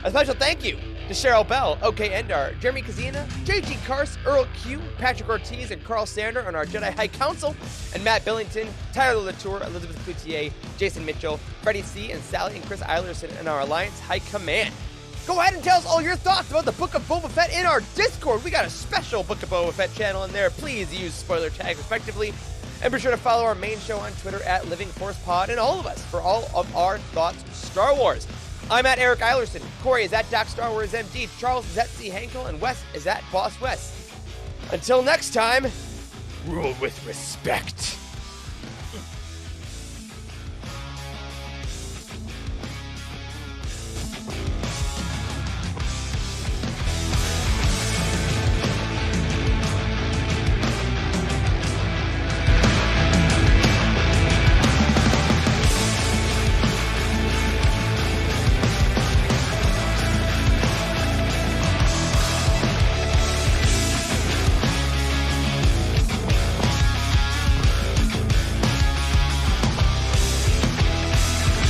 A special thank you to Cheryl Bell, OK Endar, Jeremy Kazina, JG Kars, Earl Q, Patrick Ortiz, and Carl Sander on our Jedi High Council, and Matt Billington, Tyler Latour, Elizabeth Cloutier, Jason Mitchell, Freddie C, and Sally and Chris Eilerson in our Alliance High Command. Go ahead and tell us all your thoughts about the Book of Boba Fett in our Discord. We got a special Book of Boba Fett channel in there. Please use spoiler tags respectively. And be sure to follow our main show on Twitter at Living Force Pod and all of us for all of our thoughts Star Wars. I'm at Eric Eilerson. Corey is at Doc Star Wars MD. Charles is at C. Hankel. And Wes is at Boss Wes. Until next time, rule with respect.